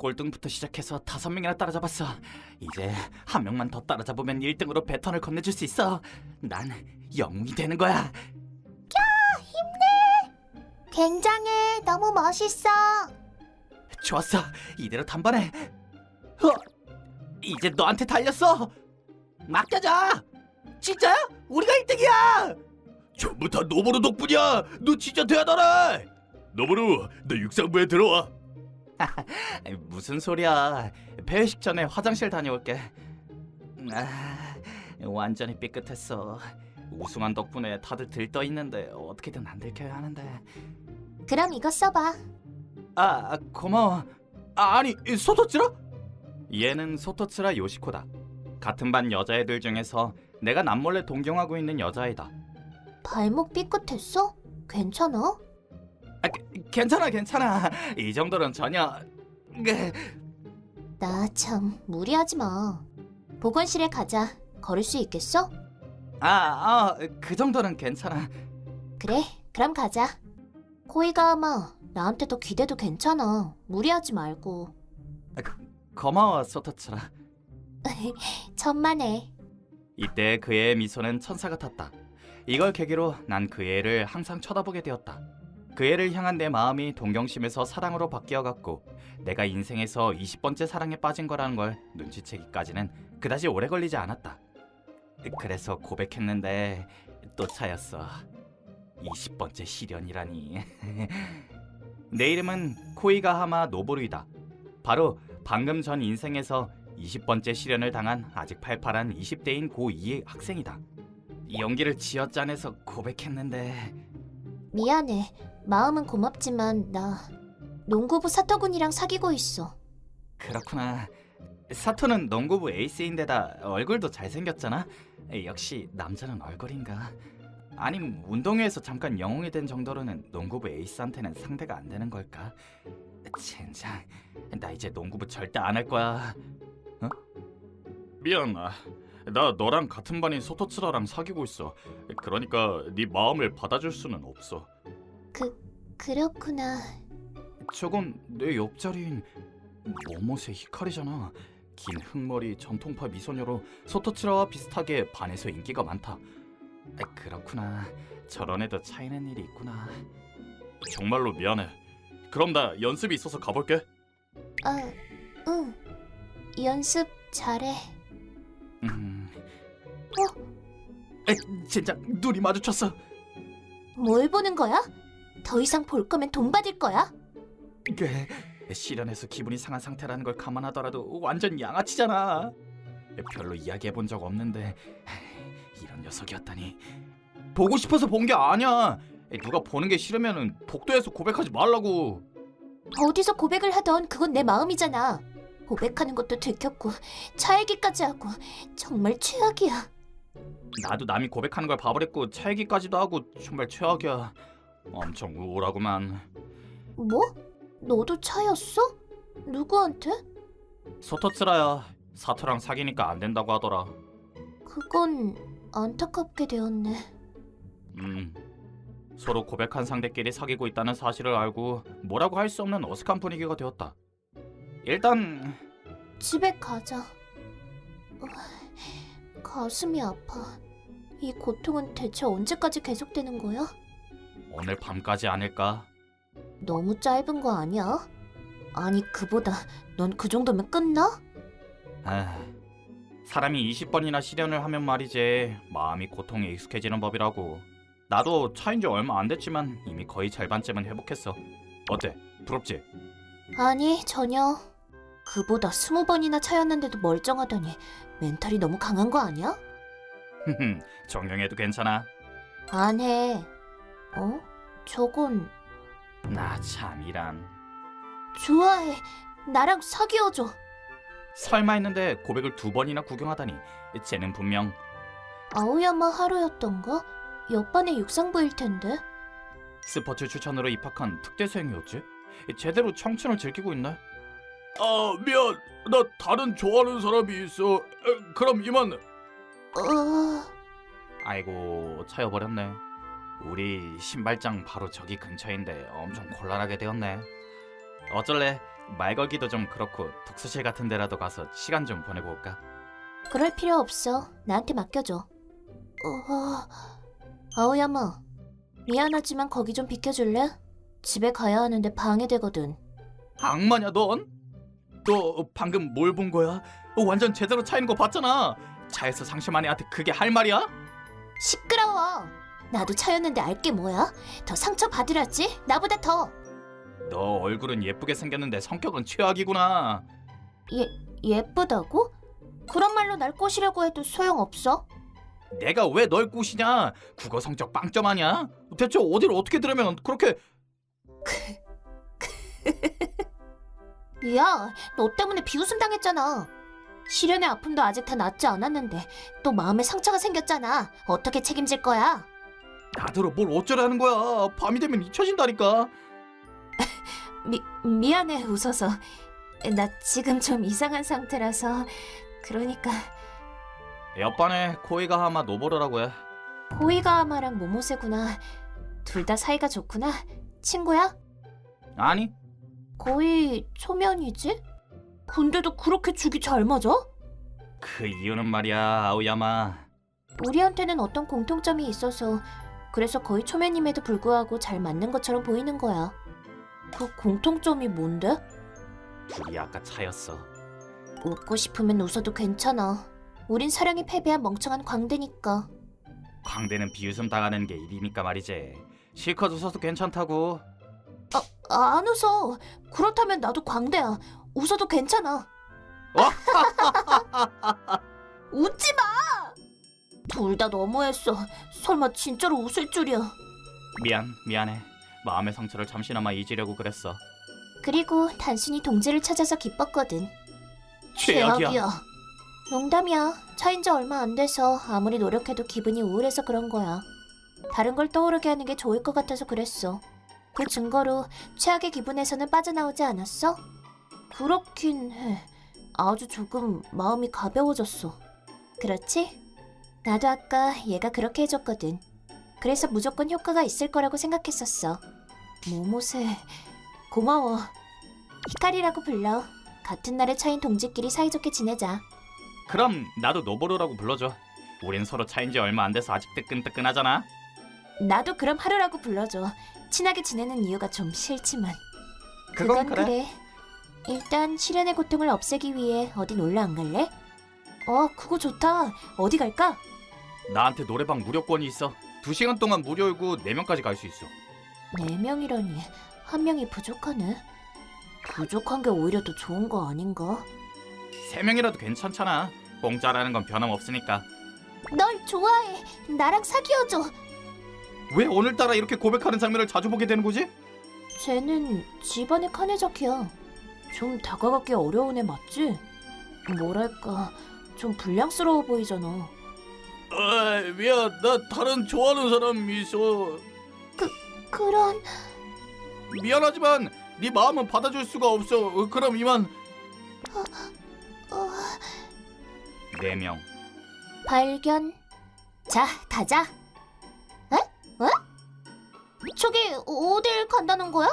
꼴등부터 시작해서 5명이나 따라잡았어. 이제 한 명만 더 따라잡으면 1등으로 배턴을 건네줄 수 있어. 난 영웅이 되는 거야. 굉장해. 너무 멋있어. 좋았어. 이대로 단번에. 이제 너한테 달렸어. 맡겨줘. 진짜야? 우리가 1등이야. 전부 다 노보루 덕분이야. 너 진짜 대단해. 노보루, 너 육상부에 들어와. 무슨 소리야. 회식 전에 화장실 다녀올게. 완전히 삐끗했어. 우승한 덕분에 다들 들떠 있는데 어떻게든 안 들켜야 하는데. 그럼 이거 써봐. 고마워. 아니, 소토츠라? 얘는 소토츠라 요시코다. 같은 반 여자애들 중에서 내가 남몰래 동경하고 있는 여자애다. 발목 삐끗했어? 괜찮아? 괜찮아. 이 정도는 전혀. 나 참 무리하지 마. 보건실에 가자. 걸을 수 있겠어? 그 정도는 괜찮아. 그래, 그럼 가자. 코이가마, 나한테 더 기대도 괜찮아. 무리하지 말고. 고마워, 소토츠라. 천만에. 이때 그의 미소는 천사 같았다. 이걸 계기로 난 그 애를 항상 쳐다보게 되었다. 그 애를 향한 내 마음이 동경심에서 사랑으로 바뀌어갔고 내가 인생에서 20번째 사랑에 빠진 거라는 걸 눈치채기까지는 그다지 오래 걸리지 않았다. 그래서 고백했는데 또 차였어. 20번째 시련이라니. 내 이름은 코이가하마 노보루이다. 바로 방금 전 인생에서 20번째 시련을 당한 아직 팔팔한 20대인 고2의 학생이다. 이 용기를 쥐어짜내서 고백했는데. 미안해. 마음은 고맙지만 나 농구부 사토군이랑 사귀고 있어. 그렇구나. 사토는 농구부 에이스인데다 얼굴도 잘생겼잖아. 역시 남자는 얼굴인가. 아님 운동회에서 잠깐 영웅이 된 정도로는 농구부 에이스한테는 상대가 안 되는 걸까? 젠장, 나 이제 농구부 절대 안 할 거야. 미안, 나 너랑 같은 반인 소토츠라랑 사귀고 있어. 그러니까 네 마음을 받아줄 수는 없어. 그렇구나. 저건 내 옆자리인 모모세 히카리잖아. 긴 흑머리 전통파 미소녀로 소토츠라와 비슷하게 반에서 인기가 많다. 그렇구나. 저런 애도 차이는 일이 있구나. 정말로 미안해. 그럼 나 연습이 있어서 가볼게. 응. 연습 잘해. 진짜 눈이 마주쳤어. 뭘 보는 거야? 더 이상 볼 거면 돈 받을 거야? 실연해서 기분이 상한 상태라는 걸 감안하더라도 완전 양아치잖아. 별로 이야기해본 적 없는데 이런 녀석이었다니. 보고 싶어서 본 게 아니야. 누가 보는 게 싫으면 복도에서 고백하지 말라고. 어디서 고백을 하던 그건 내 마음이잖아. 고백하는 것도 들켰고 차 얘기까지 하고 정말 최악이야. 나도 남이 고백하는 걸 봐버렸고 차 얘기까지도 하고 정말 최악이야. 엄청 우울하구만. 뭐? 너도 차였어? 누구한테? 소토츠라야. 사토랑 사귀니까 안 된다고 하더라. 그건 안타깝게 되었네. 서로 고백한 상대끼리 사귀고 있다는 사실을 알고 뭐라고 할 수 없는 어색한 분위기가 되었다. 일단 집에 가자. 가슴이 아파. 이 고통은 대체 언제까지 계속되는 거야? 오늘 밤까지 아닐까? 너무 짧은 거 아니야? 아니 그보다 넌 그 정도면 끝나? 사람이 20번이나 시련을 하면 말이지 마음이 고통에 익숙해지는 법이라고. 나도 차인 지 얼마 안 됐지만 이미 거의 절반쯤은 회복했어. 어때? 부럽지? 아니 전혀. 그보다 20번이나 차였는데도 멀쩡하더니 멘탈이 너무 강한 거 아니야? 존경해도 괜찮아. 안 해. 저건... 나 참이란. 좋아해. 나랑 사귀어줘. 설마 했는데 고백을 2번이나 구경하다니. 쟤는 분명 아오야마 하루였던가? 옆반의 육상부일 텐데. 스포츠 추천으로 입학한 특대생이었지? 제대로 청춘을 즐기고 있네. 미안. 나 다른 좋아하는 사람이 있어. 그럼 이만. 아이고, 차여버렸네. 우리 신발장 바로 저기 근처인데 엄청 곤란하게 되었네. 어쩔래? 말 걸기도 좀 그렇고 독서실 같은 데라도 가서 시간 좀 보내고 올까? 그럴 필요 없어. 나한테 맡겨줘. 아오야마, 미안하지만 거기 좀 비켜줄래? 집에 가야 하는데 방해되거든. 악마냐 넌? 너 방금 뭘 본 거야? 완전 제대로 차이는 거 봤잖아. 차에서 상심한 애한테 그게 할 말이야? 시끄러워. 나도 차였는데 알게 뭐야? 더 상처 받으라지? 나보다 더. 너 얼굴은 예쁘게 생겼는데 성격은 최악이구나. 예쁘다고? 그런 말로 날 꼬시려고 해도 소용없어. 내가 왜 널 꼬시냐? 국어 성적 빵점 아니야? 대체 어디를 어떻게 들으면 그렇게... 야, 너 때문에 비웃음 당했잖아. 시련의 아픔도 아직 다 낫지 않았는데 또 마음에 상처가 생겼잖아. 어떻게 책임질 거야? 나더러 뭘 어쩌라는 거야. 밤이 되면 잊혀진다니까. 미안해, 웃어서. 나 지금 좀 이상한 상태라서. 그러니까 옆반에 코이가하마 노보로라고 해. 코이가하마랑 모모세구나. 둘 다 사이가 좋구나. 친구야? 아니, 거의 초면이지? 근데도 그렇게 죽이 잘 맞아? 그 이유는 말이야, 아오야마. 우리한테는 어떤 공통점이 있어서 그래서 거의 초면임에도 불구하고 잘 맞는 것처럼 보이는 거야. 그 공통점이 뭔데? 둘이 아까 차였어. 웃고 싶으면 웃어도 괜찮아. 우린 사랑에 패배한 멍청한 광대니까. 광대는 비웃음 당하는 게 일이니까 말이지. 실컷 웃어도 괜찮다고. 안 웃어. 그렇다면 나도 광대야. 웃어도 괜찮아. 웃지 마! 둘 다 너무했어. 설마 진짜로 웃을 줄이야. 미안해. 마음의 상처를 잠시나마 잊으려고 그랬어. 그리고 단순히 동지를 찾아서 기뻤거든. 최악이야. 농담이야. 차인 지 얼마 안 돼서 아무리 노력해도 기분이 우울해서 그런 거야. 다른 걸 떠오르게 하는 게 좋을 것 같아서 그랬어. 그 증거로 최악의 기분에서는 빠져나오지 않았어? 그렇긴 해. 아주 조금 마음이 가벼워졌어. 그렇지? 나도 아까 얘가 그렇게 해줬거든. 그래서 무조건 효과가 있을 거라고 생각했었어. 모모세, 고마워. 히카리라고 불러. 같은 날에 차인 동지끼리 사이좋게 지내자. 그럼 나도 노보로라고 불러줘. 우린 서로 차인 지 얼마 안 돼서 아직 뜨끈뜨끈하잖아. 나도 그럼 하루라고 불러줘. 친하게 지내는 이유가 좀 싫지만. 그건 그래. 그래. 일단 시련의 고통을 없애기 위해 어디 놀러 안 갈래? 그거 좋다. 어디 갈까? 나한테 노래방 무료권이 있어. 2시간 동안 무료이고 4명까지 갈 수 있어. 4명이라니 1명이 부족하네. 부족한 게 오히려 더 좋은 거 아닌가? 3명이라도 괜찮잖아. 공짜라는 건 변함없으니까. 널 좋아해. 나랑 사귀어줘. 왜 오늘따라 이렇게 고백하는 장면을 자주 보게 되는 거지? 쟤는 집안의 카네자키야. 좀 다가가기 어려운 애 맞지? 뭐랄까 좀 불량스러워 보이잖아. 미안. 나 다른 좋아하는 사람 있어. 그런... 미안하지만 네 마음은 받아줄 수가 없어. 그럼 이만. 4명. 발견. 자, 가자. 에? 저기 어딜 간다는 거야?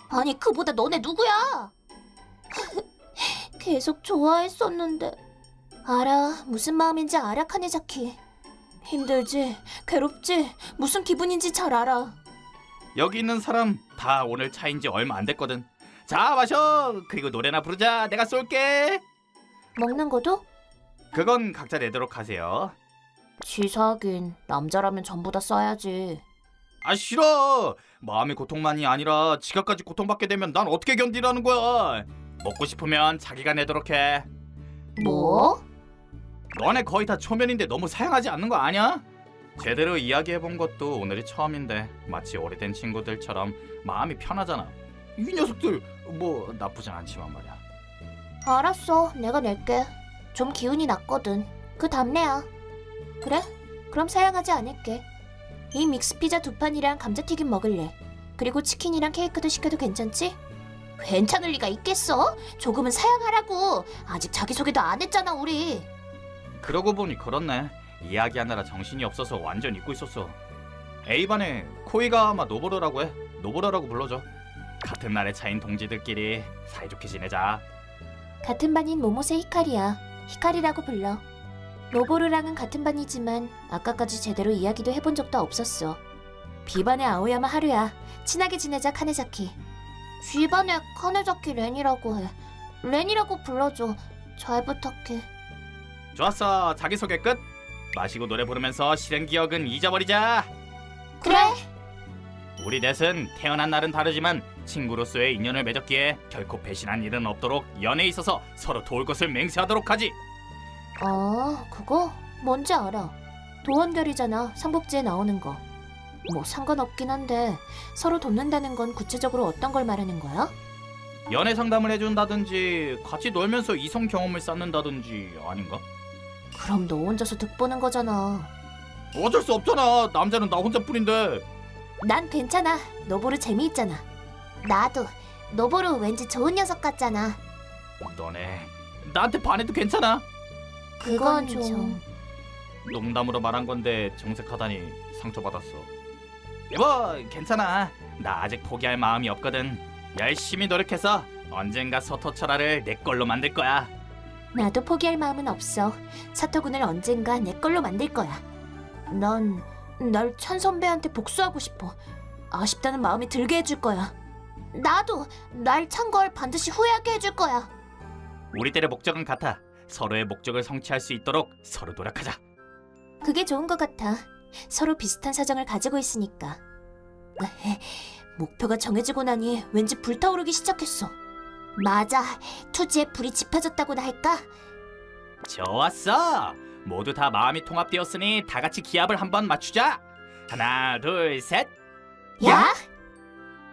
아니, 그보다 너네 누구야? 계속 좋아했었는데. 알아, 무슨 마음인지 알아, 카네자키. 힘들지? 괴롭지? 무슨 기분인지 잘 알아. 여기 있는 사람 다 오늘 차인 지 얼마 안 됐거든. 자, 마셔. 그리고 노래나 부르자. 내가 쏠게. 먹는 것도? 그건 각자 내도록 하세요. 치사하긴. 남자라면 전부 다 써야지. 아, 싫어. 마음의 고통만이 아니라 지갑까지 고통받게 되면 난 어떻게 견디라는 거야. 먹고 싶으면 자기가 내도록 해. 뭐? 너네 거의 다 초면인데 너무 사양하지 않는 거 아니야? 제대로 이야기해본 것도 오늘이 처음인데 마치 오래된 친구들처럼 마음이 편하잖아. 이 녀석들 뭐 나쁘진 않지만 말이야. 알았어, 내가 낼게. 좀 기운이 났거든. 그 답례야. 그래? 그럼 사양하지 않을게. 이 믹스피자 2판이랑 감자튀김 먹을래. 그리고 치킨이랑 케이크도 시켜도 괜찮지? 괜찮을 리가 있겠어? 조금은 사양하라고. 아직 자기소개도 안 했잖아, 우리. 그러고 보니 그렇네. 이야기하느라 정신이 없어서 완전 잊고 있었어. A반에 코이가 아마 노보로라고 해. 노보로라고 불러줘. 같은 날에 차인 동지들끼리 사이좋게 지내자. 같은 반인 모모세 히카리야. 히카리라고 불러. 노보루랑은 같은 반이지만 아까까지 제대로 이야기도 해본 적도 없었어. B반의 아오야마 하루야. 친하게 지내자 카네자키. G반의 카네자키 렌이라고 해. 렌이라고 불러줘. 잘 부탁해. 좋았어. 자기소개 끝. 마시고 노래 부르면서 싫은 기억은 잊어버리자. 그래. 우리 넷은 태어난 날은 다르지만 친구로서의 인연을 맺었기에 결코 배신한 일은 없도록 연애에 있어서 서로 도울 것을 맹세하도록 하지. 그거 뭔지 알아. 도원결이잖아. 삼국지에 나오는 거. 뭐 상관없긴 한데 서로 돕는다는 건 구체적으로 어떤 걸 말하는 거야? 연애 상담을 해준다든지 같이 놀면서 이성 경험을 쌓는다든지 아닌가? 그럼 너 혼자서 득보는 거잖아. 어쩔 수 없잖아. 남자는 나 혼자뿐인데. 난 괜찮아. 노보루 재미있잖아. 나도. 노보루 왠지 좋은 녀석 같잖아. 너네 나한테 반해도 괜찮아. 그건 좀... 농담으로 말한 건데 정색하다니 상처받았어. 여보 괜찮아. 나 아직 포기할 마음이 없거든. 열심히 노력해서 언젠가 서토철화를 내 걸로 만들 거야. 나도 포기할 마음은 없어. 사토군을 언젠가 내 걸로 만들 거야. 넌 날 찬 선배한테 복수하고 싶어. 아쉽다는 마음이 들게 해줄 거야. 나도 날 찬 걸 반드시 후회하게 해줄 거야. 우리들의 목적은 같아. 서로의 목적을 성취할 수 있도록 서로 노력하자. 그게 좋은 것 같아. 서로 비슷한 사정을 가지고 있으니까. 목표가 정해지고 나니 왠지 불타오르기 시작했어. 맞아. 투지에 불이 지펴졌다고나 할까? 좋았어. 모두 다 마음이 통합되었으니 다 같이 기합을 한번 맞추자. 하나 둘 셋. 야?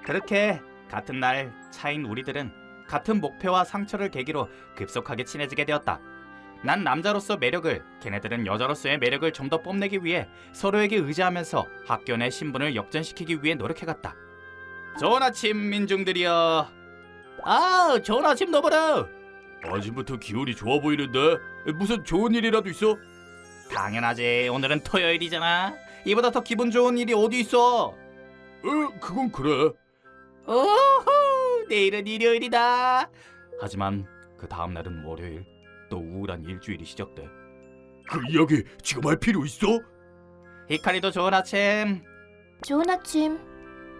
그렇게 같은 날 차인 우리들은 같은 목표와 상처를 계기로 급속하게 친해지게 되었다. 난 남자로서 매력을, 걔네들은 여자로서의 매력을 좀 더 뽐내기 위해 서로에게 의지하면서 학교 내 신분을 역전시키기 위해 노력해갔다. 좋은 아침 민중들이여. 좋은 아침 너버라. 아침부터 기운이 좋아 보이는데 무슨 좋은 일이라도 있어? 당연하지. 오늘은 토요일이잖아. 이보다 더 기분 좋은 일이 어디 있어? 그건 그래. 오호, 내일은 일요일이다. 하지만 그 다음 날은 월요일. 또 우울한 일주일이 시작돼. 그 이야기 지금 할 필요 있어? 히카리도 좋은 아침. 좋은 아침.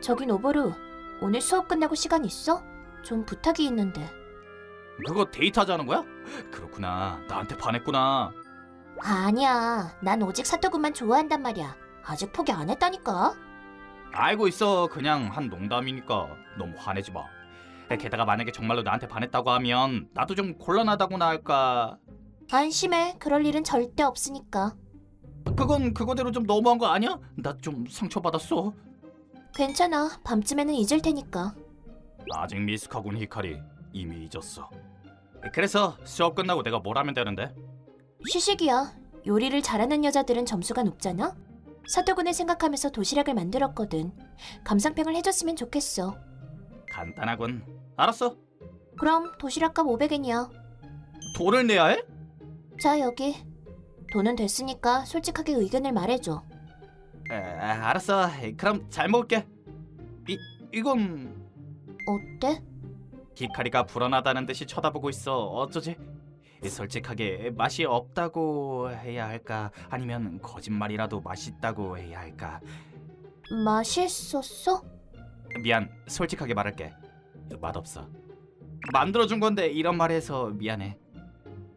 저기 노보루, 오늘 수업 끝나고 시간 있어? 좀 부탁이 있는데. 그거 데이트하자는 거야? 그렇구나. 나한테 반했구나. 아니야. 난 오직 사토군만 좋아한단 말이야. 아직 포기 안 했다니까. 알고 있어. 그냥 한 농담이니까 너무 화내지 마. 게다가 만약에 정말로 나한테 반했다고 하면 나도 좀 곤란하다고나 할까. 안심해. 그럴 일은 절대 없으니까. 그건 그거대로 좀 너무한 거 아니야? 나 좀 상처받았어. 괜찮아. 밤쯤에는 잊을 테니까. 아직 미숙하군 히카리. 이미 잊었어. 그래서 수업 끝나고 내가 뭘 하면 되는데? 시식이야. 요리를 잘하는 여자들은 점수가 높잖아? 사토군을 생각하면서 도시락을 만들었거든. 감상평을 해줬으면 좋겠어. 간단하군. 알았어. 그럼 도시락값 500엔이야. 돈을 내야 해? 자, 여기. 돈은 됐으니까 솔직하게 의견을 말해줘. 알았어. 그럼 잘 먹을게. 이건... 어때? 히카리가 불안하다는 듯이 쳐다보고 있어. 어쩌지? 솔직하게 맛이 없다고 해야 할까? 아니면 거짓말이라도 맛있다고 해야 할까? 맛있었어? 미안. 솔직하게 말할게. 맛없어. 만들어준 건데 이런 말 해서 미안해.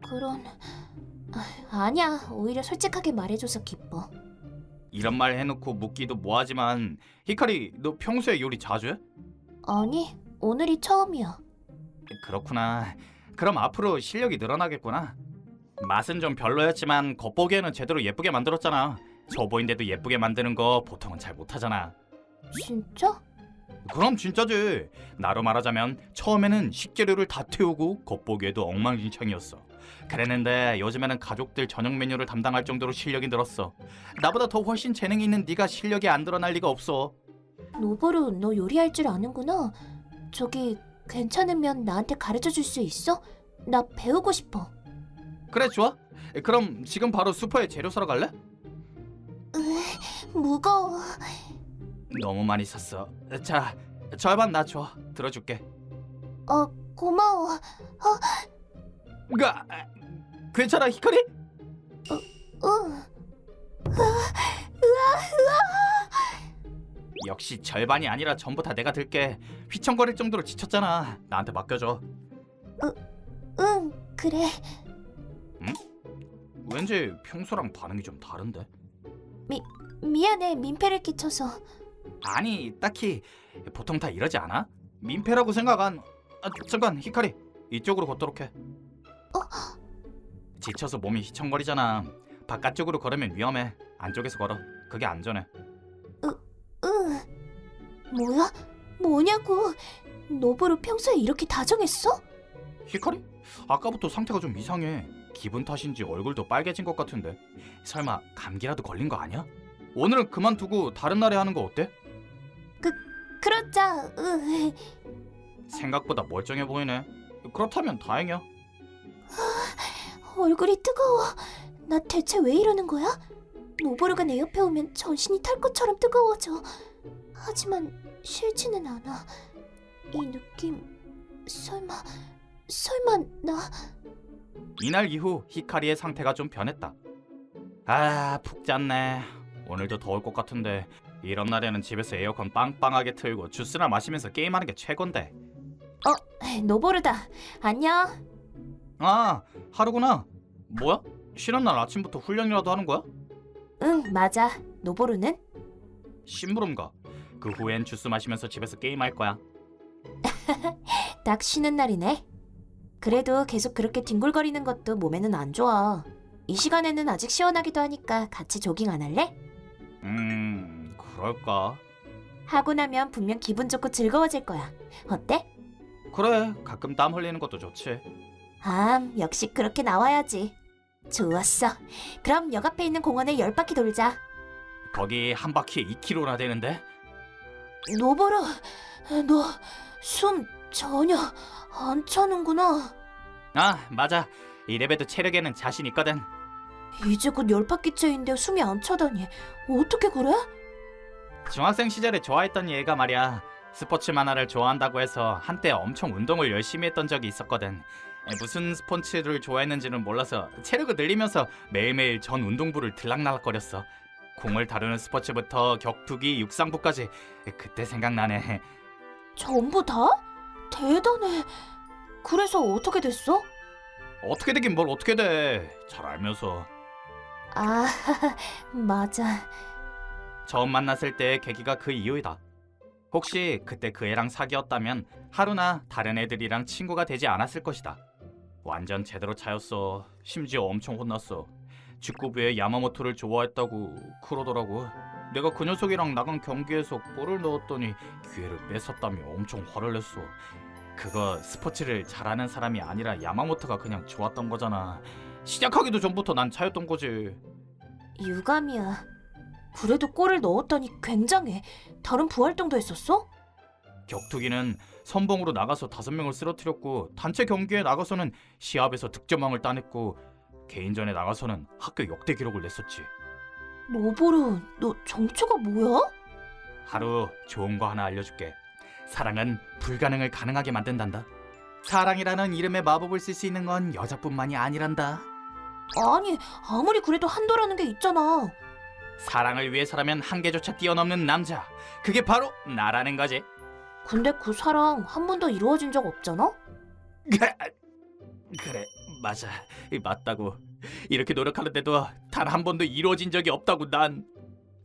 그런... 아니야. 오히려 솔직하게 말해줘서 기뻐. 이런 말 해놓고 묻기도 뭐하지만 히카리 너 평소에 요리 자주 해? 아니, 오늘이 처음이야. 그렇구나. 그럼 앞으로 실력이 늘어나겠구나. 맛은 좀 별로였지만 겉보기에는 제대로 예쁘게 만들었잖아. 저보인데도 예쁘게 만드는 거 보통은 잘 못하잖아. 진짜? 그럼 진짜지. 나로 말하자면 처음에는 식재료를 다 태우고 겉보기에도 엉망진창이었어. 그랬는데 요즘에는 가족들 저녁 메뉴를 담당할 정도로 실력이 늘었어. 나보다 더 훨씬 재능이 있는 네가 실력이 안 늘어날 리가 없어. 노보루, 너 요리할 줄 아는구나. 저기, 괜찮으면 나한테 가르쳐 줄 수 있어? 나 배우고 싶어. 그래 좋아. 그럼 지금 바로 슈퍼에 재료 사러 갈래? 무거워. 너무 많이 샀어. 자, 절반 나 줘. 들어줄게. 고마워. 괜찮아 히카리? 응. 역시 절반이 아니라 전부 다 내가 들게. 휘청거릴 정도로 지쳤잖아. 나한테 맡겨줘. 응, 그래. 왠지 평소랑 반응이 좀 다른데? 미안해, 민폐를 끼쳐서. 아니 딱히 보통 다 이러지 않아? 민폐라고 생각 안... 잠깐 히카리 이쪽으로 걷도록 해. 지쳐서 몸이 휘청거리잖아. 바깥쪽으로 걸으면 위험해. 안쪽에서 걸어. 그게 안전해. 응. 뭐야? 뭐냐고. 노보루 평소에 이렇게 다정했어? 히카리? 아까부터 상태가 좀 이상해. 기분 탓인지 얼굴도 빨개진 것 같은데. 설마 감기라도 걸린 거 아니야? 오늘은 그만두고 다른 날에 하는 거 어때? 그렇자. 응. 생각보다 멀쩡해 보이네. 그렇다면 다행이야. 얼굴이 뜨거워. 나 대체 왜 이러는 거야? 노보루가 내 옆에 오면 전신이 탈 것처럼 뜨거워져. 하지만 싫지는 않아. 이 느낌... 설마 나... 이날 이후 히카리의 상태가 좀 변했다. 푹 잤네. 오늘도 더울 것 같은데 이런 날에는 집에서 에어컨 빵빵하게 틀고 주스나 마시면서 게임하는 게 최곤데. 노보루다. 안녕. 하루구나. 뭐야? 쉬는 날 아침부터 훈련이라도 하는 거야? 응, 맞아. 노보루는? 심부름가. 그 후엔 주스 마시면서 집에서 게임할 거야. 딱 쉬는 날이네. 그래도 계속 그렇게 뒹굴거리는 것도 몸에는 안 좋아. 이 시간에는 아직 시원하기도 하니까 같이 조깅 안 할래? 그럴까? 하고 나면 분명 기분 좋고 즐거워질 거야. 어때? 그래, 가끔 땀 흘리는 것도 좋지. 역시 그렇게 나와야지. 좋았어. 그럼 역 앞에 있는 공원을 10바퀴 돌자. 거기 한 바퀴에 2km나 되는데? 노보루, 너 숨 전혀 안 차는구나. 맞아. 이래봬도 체력에는 자신 있거든. 이제 곧 10바퀴째인데 숨이 안 차다니. 어떻게 그래? 중학생 시절에 좋아했던 얘가 말이야. 스포츠 만화를 좋아한다고 해서 한때 엄청 운동을 열심히 했던 적이 있었거든. 무슨 스포츠를 좋아했는지는 몰라서 체력을 늘리면서 매일매일 전 운동부를 들락날락거렸어. 공을 다루는 스포츠부터 격투기, 육상부까지. 그때 생각나네. 전부 다? 대단해. 그래서 어떻게 됐어? 어떻게 되긴 뭘 어떻게 돼. 잘 알면서. 맞아. 처음 만났을 때의 계기가 그 이유이다. 혹시 그때 그 애랑 사귀었다면 하루나 다른 애들이랑 친구가 되지 않았을 것이다. 완전 제대로 차였어. 심지어 엄청 혼났어. 축구부에 야마모토를 좋아했다고 그러더라고. 내가 그 녀석이랑 나간 경기에서 골을 넣었더니 기회를 뺏었다며 엄청 화를 냈어. 그거 스포츠를 잘하는 사람이 아니라 야마모토가 그냥 좋았던 거잖아. 시작하기도 전부터 난 차였던 거지. 유감이야. 그래도 골을 넣었다니 굉장해. 다른 부활동도 했었어? 격투기는 선봉으로 나가서 5명을 쓰러뜨렸고, 단체 경기에 나가서는 시합에서 득점왕을 따냈고, 개인전에 나가서는 학교 역대 기록을 냈었지. 노보루, 너 정체가 뭐야? 하루 좋은 거 하나 알려줄게. 사랑은 불가능을 가능하게 만든단다. 사랑이라는 이름의 마법을 쓸 수 있는 건 여자뿐만이 아니란다. 아니, 아무리 그래도 한도라는 게 있잖아. 사랑을 위해서라면 한계조차 뛰어넘는 남자. 그게 바로 나라는 거지. 근데 그 사랑 한 번도 이루어진 적 없잖아? 그래, 맞아. 맞다고. 이렇게 노력하는데도 단 한 번도 이루어진 적이 없다고. 난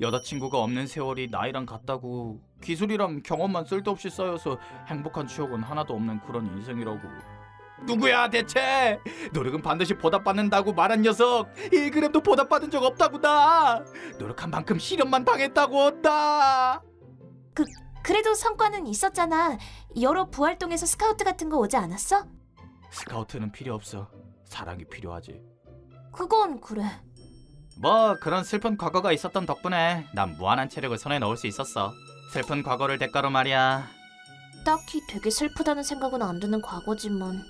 여자친구가 없는 세월이 나이랑 같다고. 기술이랑 경험만 쓸데없이 쌓여서 행복한 추억은 하나도 없는 그런 인생이라고. 누구야 대체? 노력은 반드시 보답받는다고 말한 녀석 1g도 보답받은 적 없다고. 나 노력한 만큼 시련만 당했다고. 나 그래도 성과는 있었잖아. 여러 부활동에서 스카우트 같은 거 오지 않았어? 스카우트는 필요 없어. 사랑이 필요하지. 그건 그래. 뭐 그런 슬픈 과거가 있었던 덕분에 난 무한한 체력을 손에 넣을 수 있었어. 슬픈 과거를 대가로 말이야. 딱히 되게 슬프다는 생각은 안 드는 과거지만.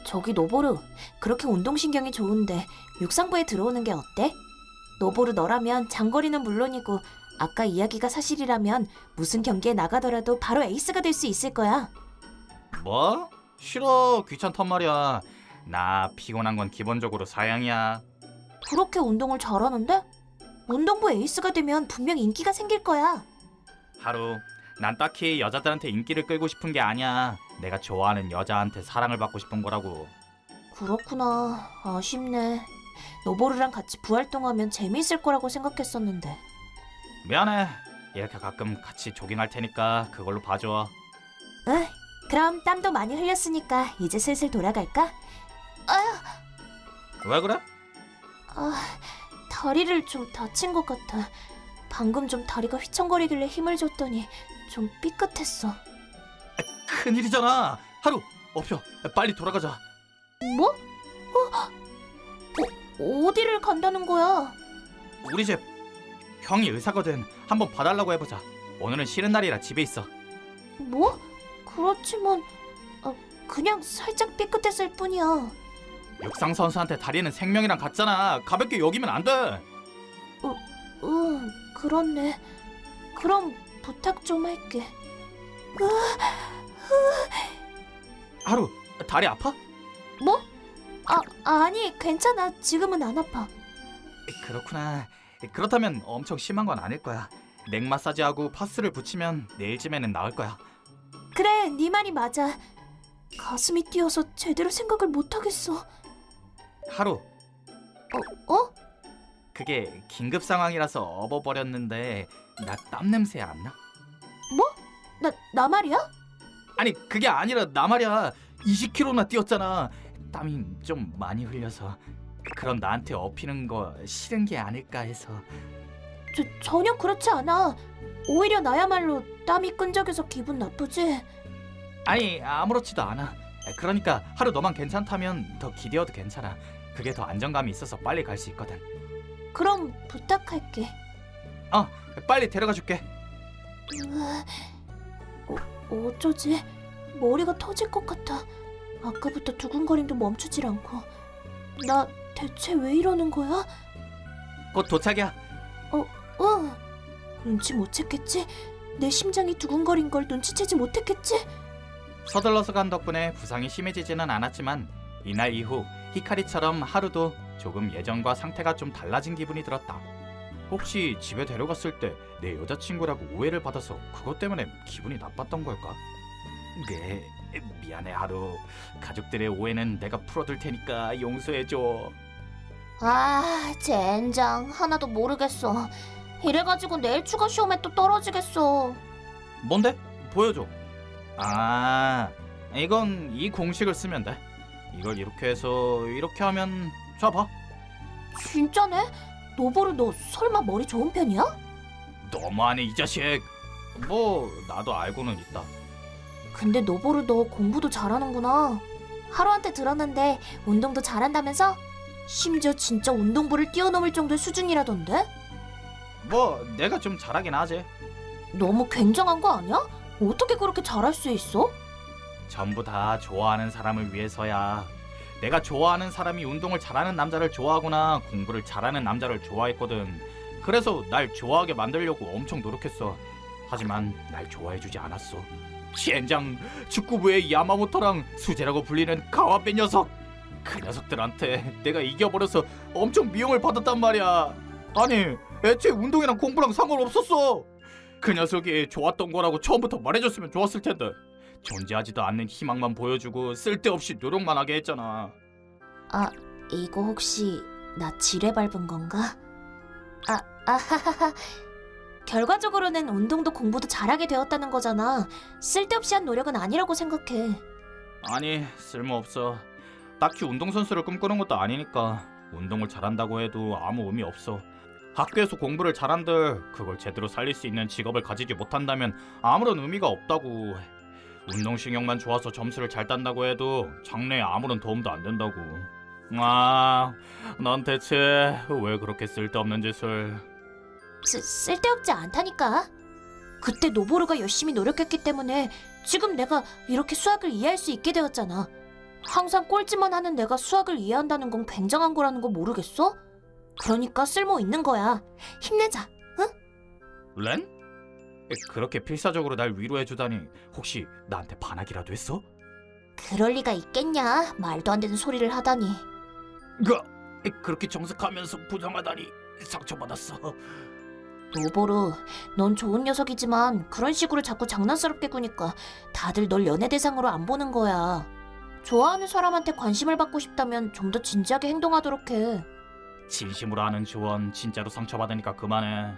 저기 노보루, 그렇게 운동신경이 좋은데 육상부에 들어오는 게 어때? 노보루 너라면 장거리는 물론이고 아까 이야기가 사실이라면 무슨 경기에 나가더라도 바로 에이스가 될 수 있을 거야. 뭐? 싫어. 귀찮단 말이야. 나 피곤한 건 기본적으로 사양이야. 그렇게 운동을 잘하는데? 운동부 에이스가 되면 분명 인기가 생길 거야. 하루, 난 딱히 여자들한테 인기를 끌고 싶은 게 아니야. 내가 좋아하는 여자한테 사랑을 받고 싶은 거라고. 그렇구나. 아쉽네. 노보루랑 같이 부활동하면 재미있을 거라고 생각했었는데. 미안해. 이렇게 가끔 같이 조깅할 테니까 그걸로 봐줘. 응, 그럼 땀도 많이 흘렸으니까 이제 슬슬 돌아갈까? 왜 그래? 다리를 좀 다친 것 같아. 방금 좀 다리가 휘청거리길래 힘을 줬더니 좀 삐끗했어. 큰일이잖아. 하루, 업혀. 빨리 돌아가자. 뭐? 어디를 간다는 거야? 우리 집 형이 의사거든. 한번 봐달라고 해보자. 오늘은 쉬는 날이라 집에 있어. 뭐? 그렇지만 그냥 살짝 삐끗했을 뿐이야. 육상 선수한테 다리는 생명이랑 같잖아. 가볍게 여기면 안 돼. 응, 그렇네. 그럼 부탁 좀 할게. 하루, 다리 아파? 뭐? 아니, 괜찮아. 지금은 안 아파. 그렇구나. 그렇다면 엄청 심한 건 아닐 거야. 넥 마사지하고 파스를 붙이면 내일쯤에는 나을 거야. 그래, 네 말이 맞아. 가슴이 뛰어서 제대로 생각을 못 하겠어. 하루, 어? 그게 긴급 상황이라서 업어버렸는데 나 땀 냄새 안 나? 나 말이야? 아니 그게 아니라 나 말이야. 20km나 뛰었잖아. 땀이 좀 많이 흘려서. 그럼 나한테 업히는 거 싫은 게 아닐까 해서. 전혀 그렇지 않아. 오히려 나야말로 땀이 끈적여서 기분 나쁘지. 아니 아무렇지도 않아. 그러니까 하루 너만 괜찮다면 더 기대어도 괜찮아. 그게 더 안정감이 있어서 빨리 갈 수 있거든. 그럼 부탁할게. 빨리 데려가 줄게. 어쩌지? 머리가 터질 것 같아. 아까부터 두근거림도 멈추질 않고. 나 대체 왜 이러는 거야? 곧 도착이야. 눈치 못 챘겠지? 내 심장이 두근거린 걸 눈치채지 못했겠지? 서둘러서 간 덕분에 부상이 심해지지는 않았지만 이날 이후 히카리처럼 하루도 조금 예전과 상태가 좀 달라진 기분이 들었다. 혹시 집에 데려갔을 때 내 여자친구라고 오해를 받아서 그것 때문에 기분이 나빴던 걸까? 네, 미안해 하루. 가족들의 오해는 내가 풀어둘 테니까 용서해줘. 젠장 하나도 모르겠어. 이래가지고 내일 추가 시험에 또 떨어지겠어. 뭔데? 보여줘. 이건 이 공식을 쓰면 돼. 이걸 이렇게 해서 이렇게 하면 자 봐. 진짜네? 노보루 너 설마 머리 좋은 편이야? 너무하네 이 자식. 뭐 나도 알고는 있다. 근데 노보루 너 공부도 잘하는구나. 하루한테 들었는데 운동도 잘한다면서? 심지어 진짜 운동부를 뛰어넘을 정도의 수준이라던데? 뭐 내가 좀 잘하긴 하지. 너무 굉장한 거 아니야? 어떻게 그렇게 잘할 수 있어? 전부 다 좋아하는 사람을 위해서야. 내가 좋아하는 사람이 운동을 잘하는 남자를 좋아하거나 공부를 잘하는 남자를 좋아했거든. 그래서 날 좋아하게 만들려고 엄청 노력했어. 하지만 날 좋아해주지 않았어. 젠장, 축구부의 야마모토랑 수제라고 불리는 가와베 녀석. 그 녀석들한테 내가 이겨버려서 엄청 미움을 받았단 말이야. 아니, 애초에 운동이랑 공부랑 상관없었어. 그 녀석이 좋았던 거라고 처음부터 말해줬으면 좋았을 텐데. 존재하지도 않는 희망만 보여주고 쓸데없이 노력만 하게 했잖아. 이거 혹시 나 지뢰 밟은 건가? 아하하하. 결과적으로는 운동도 공부도 잘하게 되었다는 거잖아. 쓸데없이 한 노력은 아니라고 생각해. 아니, 쓸모없어. 딱히 운동선수를 꿈꾸는 것도 아니니까 운동을 잘한다고 해도 아무 의미 없어. 학교에서 공부를 잘한들 그걸 제대로 살릴 수 있는 직업을 가지지 못한다면 아무런 의미가 없다고. 운동신경만 좋아서 점수를 잘 딴다고 해도 장래에 아무런 도움도 안 된다고. 넌 대체 왜 그렇게 쓸데없는 짓을... 쓸데없지 않다니까. 그때 노보루가 열심히 노력했기 때문에 지금 내가 이렇게 수학을 이해할 수 있게 되었잖아. 항상 꼴찌만 하는 내가 수학을 이해한다는 건 굉장한 거라는 거 모르겠어? 그러니까 쓸모 있는 거야. 힘내자, 응? 렌? 그렇게 필사적으로 날 위로해주다니 혹시 나한테 반하기라도 했어? 그럴 리가 있겠냐? 말도 안 되는 소리를 하다니. 그렇게 정색하면서 부정하다니 상처받았어. 노보루, 넌 좋은 녀석이지만 그런 식으로 자꾸 장난스럽게 구니까 다들 널 연애 대상으로 안 보는 거야. 좋아하는 사람한테 관심을 받고 싶다면 좀 더 진지하게 행동하도록 해. 진심으로 하는 조언 진짜로 상처받으니까 그만해.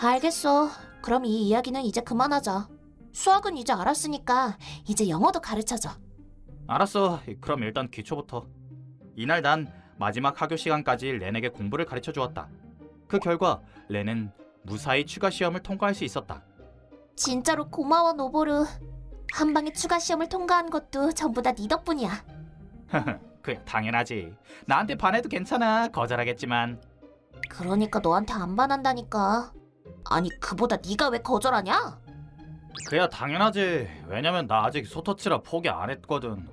알겠어. 그럼 이 이야기는 이제 그만하자. 수학은 이제 알았으니까 이제 영어도 가르쳐줘. 알았어. 그럼 일단 기초부터. 이날 난 마지막 학교 시간까지 렌에게 공부를 가르쳐 주었다. 그 결과 렌은 무사히 추가 시험을 통과할 수 있었다. 진짜로 고마워, 노보루. 한 방에 추가 시험을 통과한 것도 전부 다 네 덕분이야. 그 당연하지. 나한테 반해도 괜찮아. 거절하겠지만. 그러니까 너한테 안 반한다니까. 아니, 그보다 네가 왜 거절하냐? 그야 당연하지. 왜냐면 나 아직 소터치라 포기 안 했거든.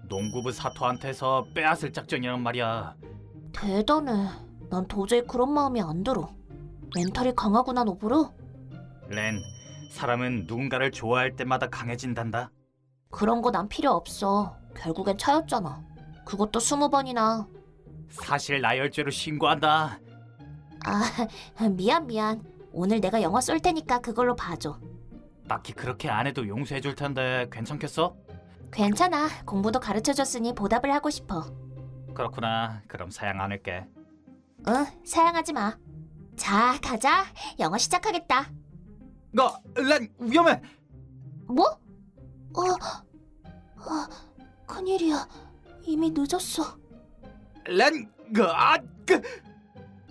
농구부 사토한테서 빼앗을 작전이란 말이야. 대단해. 난 도저히 그런 마음이 안 들어. 멘탈이 강하구나, 노보루. 렌, 사람은 누군가를 좋아할 때마다 강해진단다. 그런 거 난 필요 없어. 결국엔 차였잖아. 그것도 20번이나. 사실 나열죄로 신고한다. 아, 미안. 오늘 내가 영어 쏠 테니까 그걸로 봐줘. 딱히 그렇게 안 해도 용서해 줄 텐데 괜찮겠어? 괜찮아. 공부도 가르쳐줬으니 보답을 하고 싶어. 그렇구나. 그럼 사양 안 할게. 응, 사양하지 마. 자, 가자. 영어 시작하겠다. 렌, 위험해. 뭐? 큰일이야. 이미 늦었어. 렌,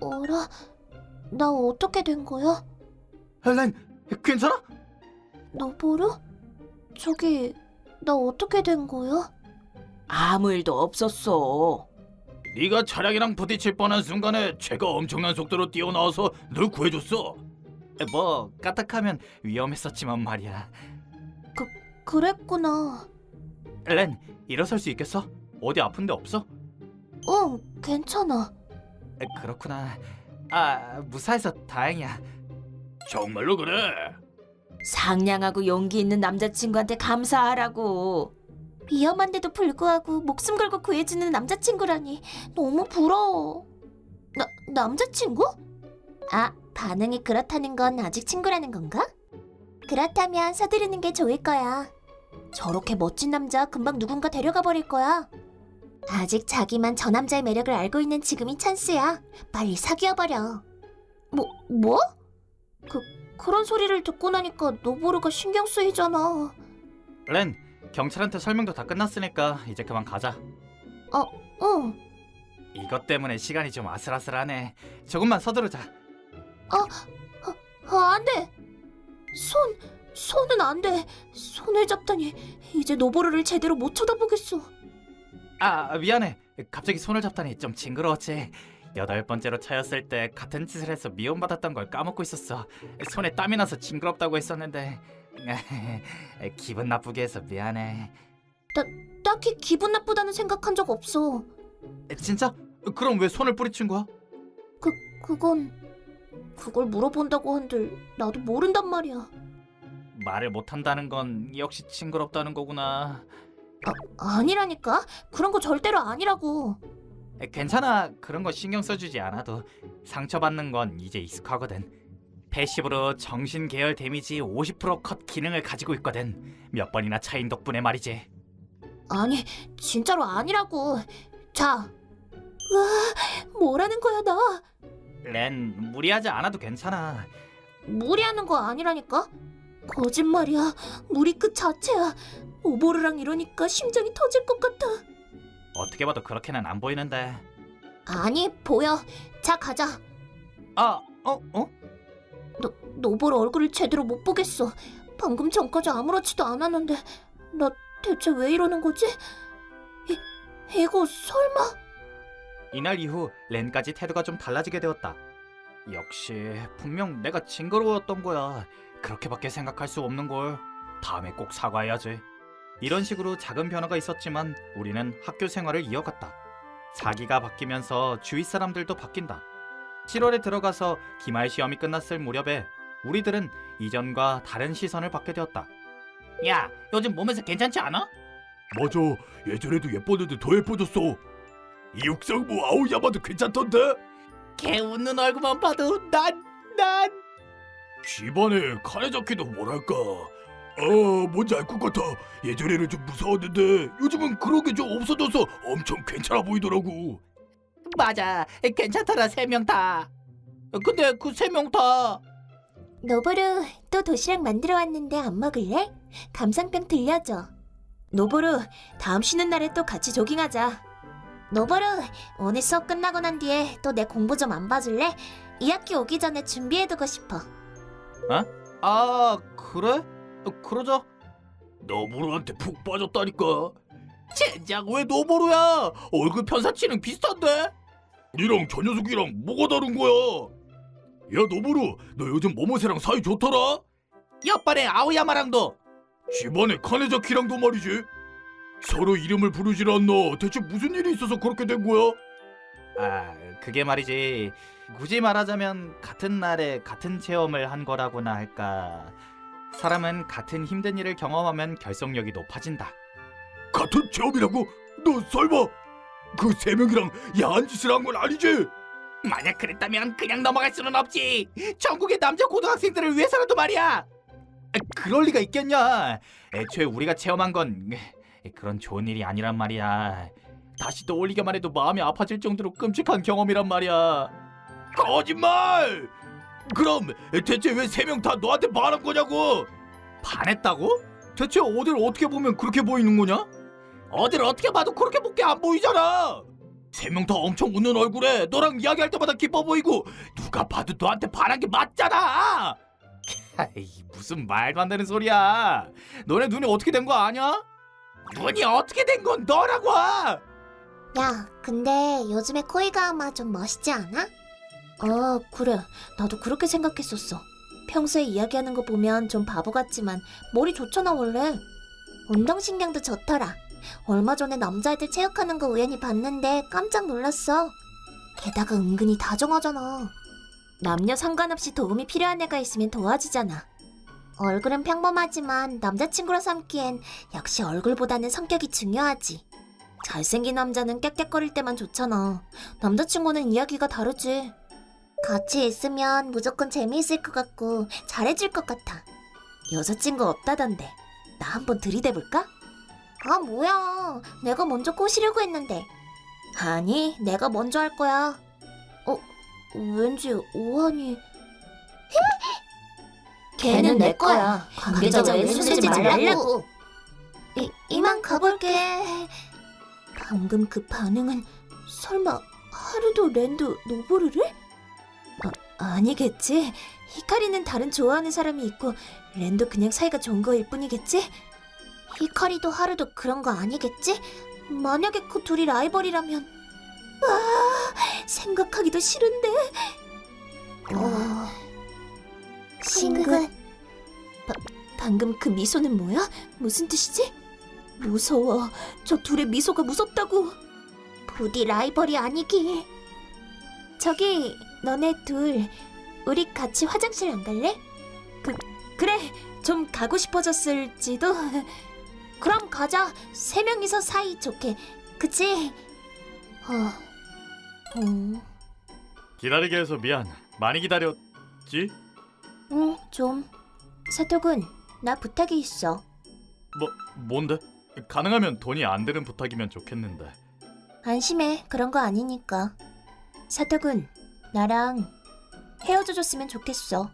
어라? 나 어떻게 된 거야? 렌, 괜찮아? 노보루? 저기, 나 어떻게 된 거야? 아무 일도 없었어. 네가 차량이랑 부딪힐 뻔한 순간에 제가 엄청난 속도로 뛰어나와서 널 구해줬어. 뭐 까딱하면 위험했었지만 말이야. 그랬구나. 렌, 일어설 수 있겠어? 어디 아픈 데 없어? 응, 괜찮아. 그렇구나. 무사해서 다행이야. 정말로 그래? 상냥하고 용기 있는 남자친구한테 감사하라고. 위험한데도 불구하고 목숨 걸고 구해주는 남자친구라니 너무 부러워. 남자친구? 반응이 그렇다는 건 아직 친구라는 건가? 그렇다면 서두르는 게 좋을 거야. 저렇게 멋진 남자 금방 누군가 데려가 버릴 거야. 아직 자기만 저 남자의 매력을 알고 있는 지금이 찬스야. 빨리 사귀어버려. 뭐? 그런 소리를 듣고 나니까 노보루가 신경 쓰이잖아. 렌, 경찰한테 설명도 다 끝났으니까 이제 그만 가자. 응. 이것 때문에 시간이 좀 아슬아슬하네. 조금만 서두르자. 안 돼. 손은 안 돼. 손을 잡다니 이제 노보루를 제대로 못 쳐다보겠어. 미안해. 갑자기 손을 잡다니 좀 징그러웠지. 8번째로 차였을 때 같은 짓을 해서 미움받았던 걸 까먹고 있었어. 손에 땀이 나서 징그럽다고 했었는데 기분 나쁘게 해서 미안해. 딱히 기분 나쁘다는 생각한 적 없어. 진짜? 그럼 왜 손을 뿌리친 거야? 그걸 물어본다고 한들 나도 모른단 말이야. 말을 못한다는 건 역시 징그럽다는 거구나. 아니라니까. 그런 거 절대로 아니라고. 괜찮아. 그런 거 신경 써주지 않아도 상처받는 건 이제 익숙하거든. 패시브로 정신 계열 데미지 50%컷 기능을 가지고 있거든. 몇 번이나 차인 덕분에 말이지. 아니, 진짜로 아니라고. 자. 뭐라는 거야, 나? 렌, 무리하지 않아도 괜찮아. 무리하는 거 아니라니까? 거짓말이야. 무리 끝 자체야. 오보르랑 이러니까 심장이 터질 것 같아. 어떻게 봐도 그렇게는 안 보이는데. 아니, 보여. 자, 가자. 노보르 얼굴을 제대로 못 보겠어. 방금 전까지 아무렇지도 않았는데 나 대체 왜 이러는 거지? 이거 설마? 이날 이후 렌까지 태도가 좀 달라지게 되었다. 역시 분명 내가 징그러웠던 거야. 그렇게밖에 생각할 수 없는 걸. 다음에 꼭 사과해야지. 이런 식으로 작은 변화가 있었지만 우리는 학교 생활을 이어갔다. 자기가 바뀌면서 주위 사람들도 바뀐다. 7월에 들어가서 기말 시험이 끝났을 무렵에 우리들은 이전과 다른 시선을 받게 되었다. 야, 요즘 몸에서 괜찮지 않아? 맞아. 예전에도 예뻤는데 더 예뻐졌어. 이육성무 아오야마도 괜찮던데? 걔 웃는 얼굴만 봐도 난 집안에 카네자키도 뭐랄까. 뭔지 알 것 같아. 예전에는 좀 무서웠는데 요즘은 그런 게 좀 없어져서 엄청 괜찮아 보이더라고. 맞아. 괜찮더라, 3명 다. 근데 그 3명 다 노보루, 또 도시락 만들어 왔는데 안 먹을래? 감상평 들려줘. 노보루, 다음 쉬는 날에 또 같이 조깅하자. 노보루, 오늘 수업 끝나고 난 뒤에 또 내 공부 좀 안 봐줄래? 2학기 오기 전에 준비해두고 싶어. 아, 그래? 그러자. 너무로한테 푹 빠졌다니까. 젠장, 왜 노보루야? 얼굴 편사치는 비슷한데? 니랑 저 녀석이랑 뭐가 다른 거야? 야 노보루, 너 요즘 모모세랑 사이 좋더라? 옆반에 아오야마랑도. 집안에 카네자키랑도 말이지. 서로 이름을 부르질 않나. 대체 무슨 일이 있어서 그렇게 된 거야? 그게 말이지. 굳이 말하자면 같은 날에 같은 체험을 한 거라고나 할까. 사람은 같은 힘든 일을 경험하면 결속력이 높아진다. 같은 체험이라고? 너 설마 그 3명이랑 야한 짓을 한 건 아니지? 만약 그랬다면 그냥 넘어갈 수는 없지. 전국의 남자 고등학생들을 위해서라도 말이야. 그럴 리가 있겠냐. 애초에 우리가 체험한 건 그런 좋은 일이 아니란 말이야. 다시 떠올리기만 해도 마음이 아파질 정도로 끔찍한 경험이란 말이야. 거짓말! 그럼 대체 왜 3명 다 너한테 반한 거냐고? 반했다고? 대체 어딜 어떻게 보면 그렇게 보이는 거냐? 어딜 어떻게 봐도 그렇게 밖에 안 보이잖아. 3명 다 엄청 웃는 얼굴에 너랑 이야기할 때마다 기뻐 보이고 누가 봐도 너한테 반한 게 맞잖아. 아이, 무슨 말도 안 되는 소리야. 너네 눈이 어떻게 된 거 아냐? 눈이 어떻게 된 건 너라고. 야, 근데 요즘에 코이가마 좀 멋있지 않아? 그래. 나도 그렇게 생각했었어. 평소에 이야기하는 거 보면 좀 바보 같지만 머리 좋잖아 원래. 운동신경도 좋더라. 얼마 전에 남자애들 체육하는 거 우연히 봤는데 깜짝 놀랐어. 게다가 은근히 다정하잖아. 남녀 상관없이 도움이 필요한 애가 있으면 도와주잖아. 얼굴은 평범하지만 남자친구로 삼기엔 역시 얼굴보다는 성격이 중요하지. 잘생긴 남자는 깨깨거릴 때만 좋잖아. 남자친구는 이야기가 다르지. 같이 있으면 무조건 재미있을 것 같고 잘해줄 것 같아. 여자친구 없다던데. 나 한번 들이대볼까? 아, 뭐야. 내가 먼저 꼬시려고 했는데. 아니, 내가 먼저 할 거야. 왠지 오한이... 걔는 내 거야. 관계자 왜 손대지 말라고. 이만 가볼게. 방금 그 반응은 설마 하루도 랜드 노보루를? 아니겠지. 히카리는 다른 좋아하는 사람이 있고 랜도 그냥 사이가 좋은 거일 뿐이겠지? 히카리도 하루도 그런 거 아니겠지? 만약에 그 둘이 라이벌이라면... 생각하기도 싫은데. 싱긋. 방금 그 미소는 뭐야? 무슨 뜻이지? 무서워. 저 둘의 미소가 무섭다고. 부디 라이벌이 아니길. 저기, 너네 둘 우리 같이 화장실 안 갈래? 그래. 좀 가고 싶어졌을지도. 그럼 가자. 3명이서 사이 좋게. 그치? 기다리게 해서 미안. 많이 기다렸지? 응, 좀. 사토군, 나 부탁이 있어. 뭔데? 가능하면 돈이 안 드는 부탁이면 좋겠는데. 안심해. 그런 거 아니니까. 사토군, 나랑 헤어져줬으면 좋겠어.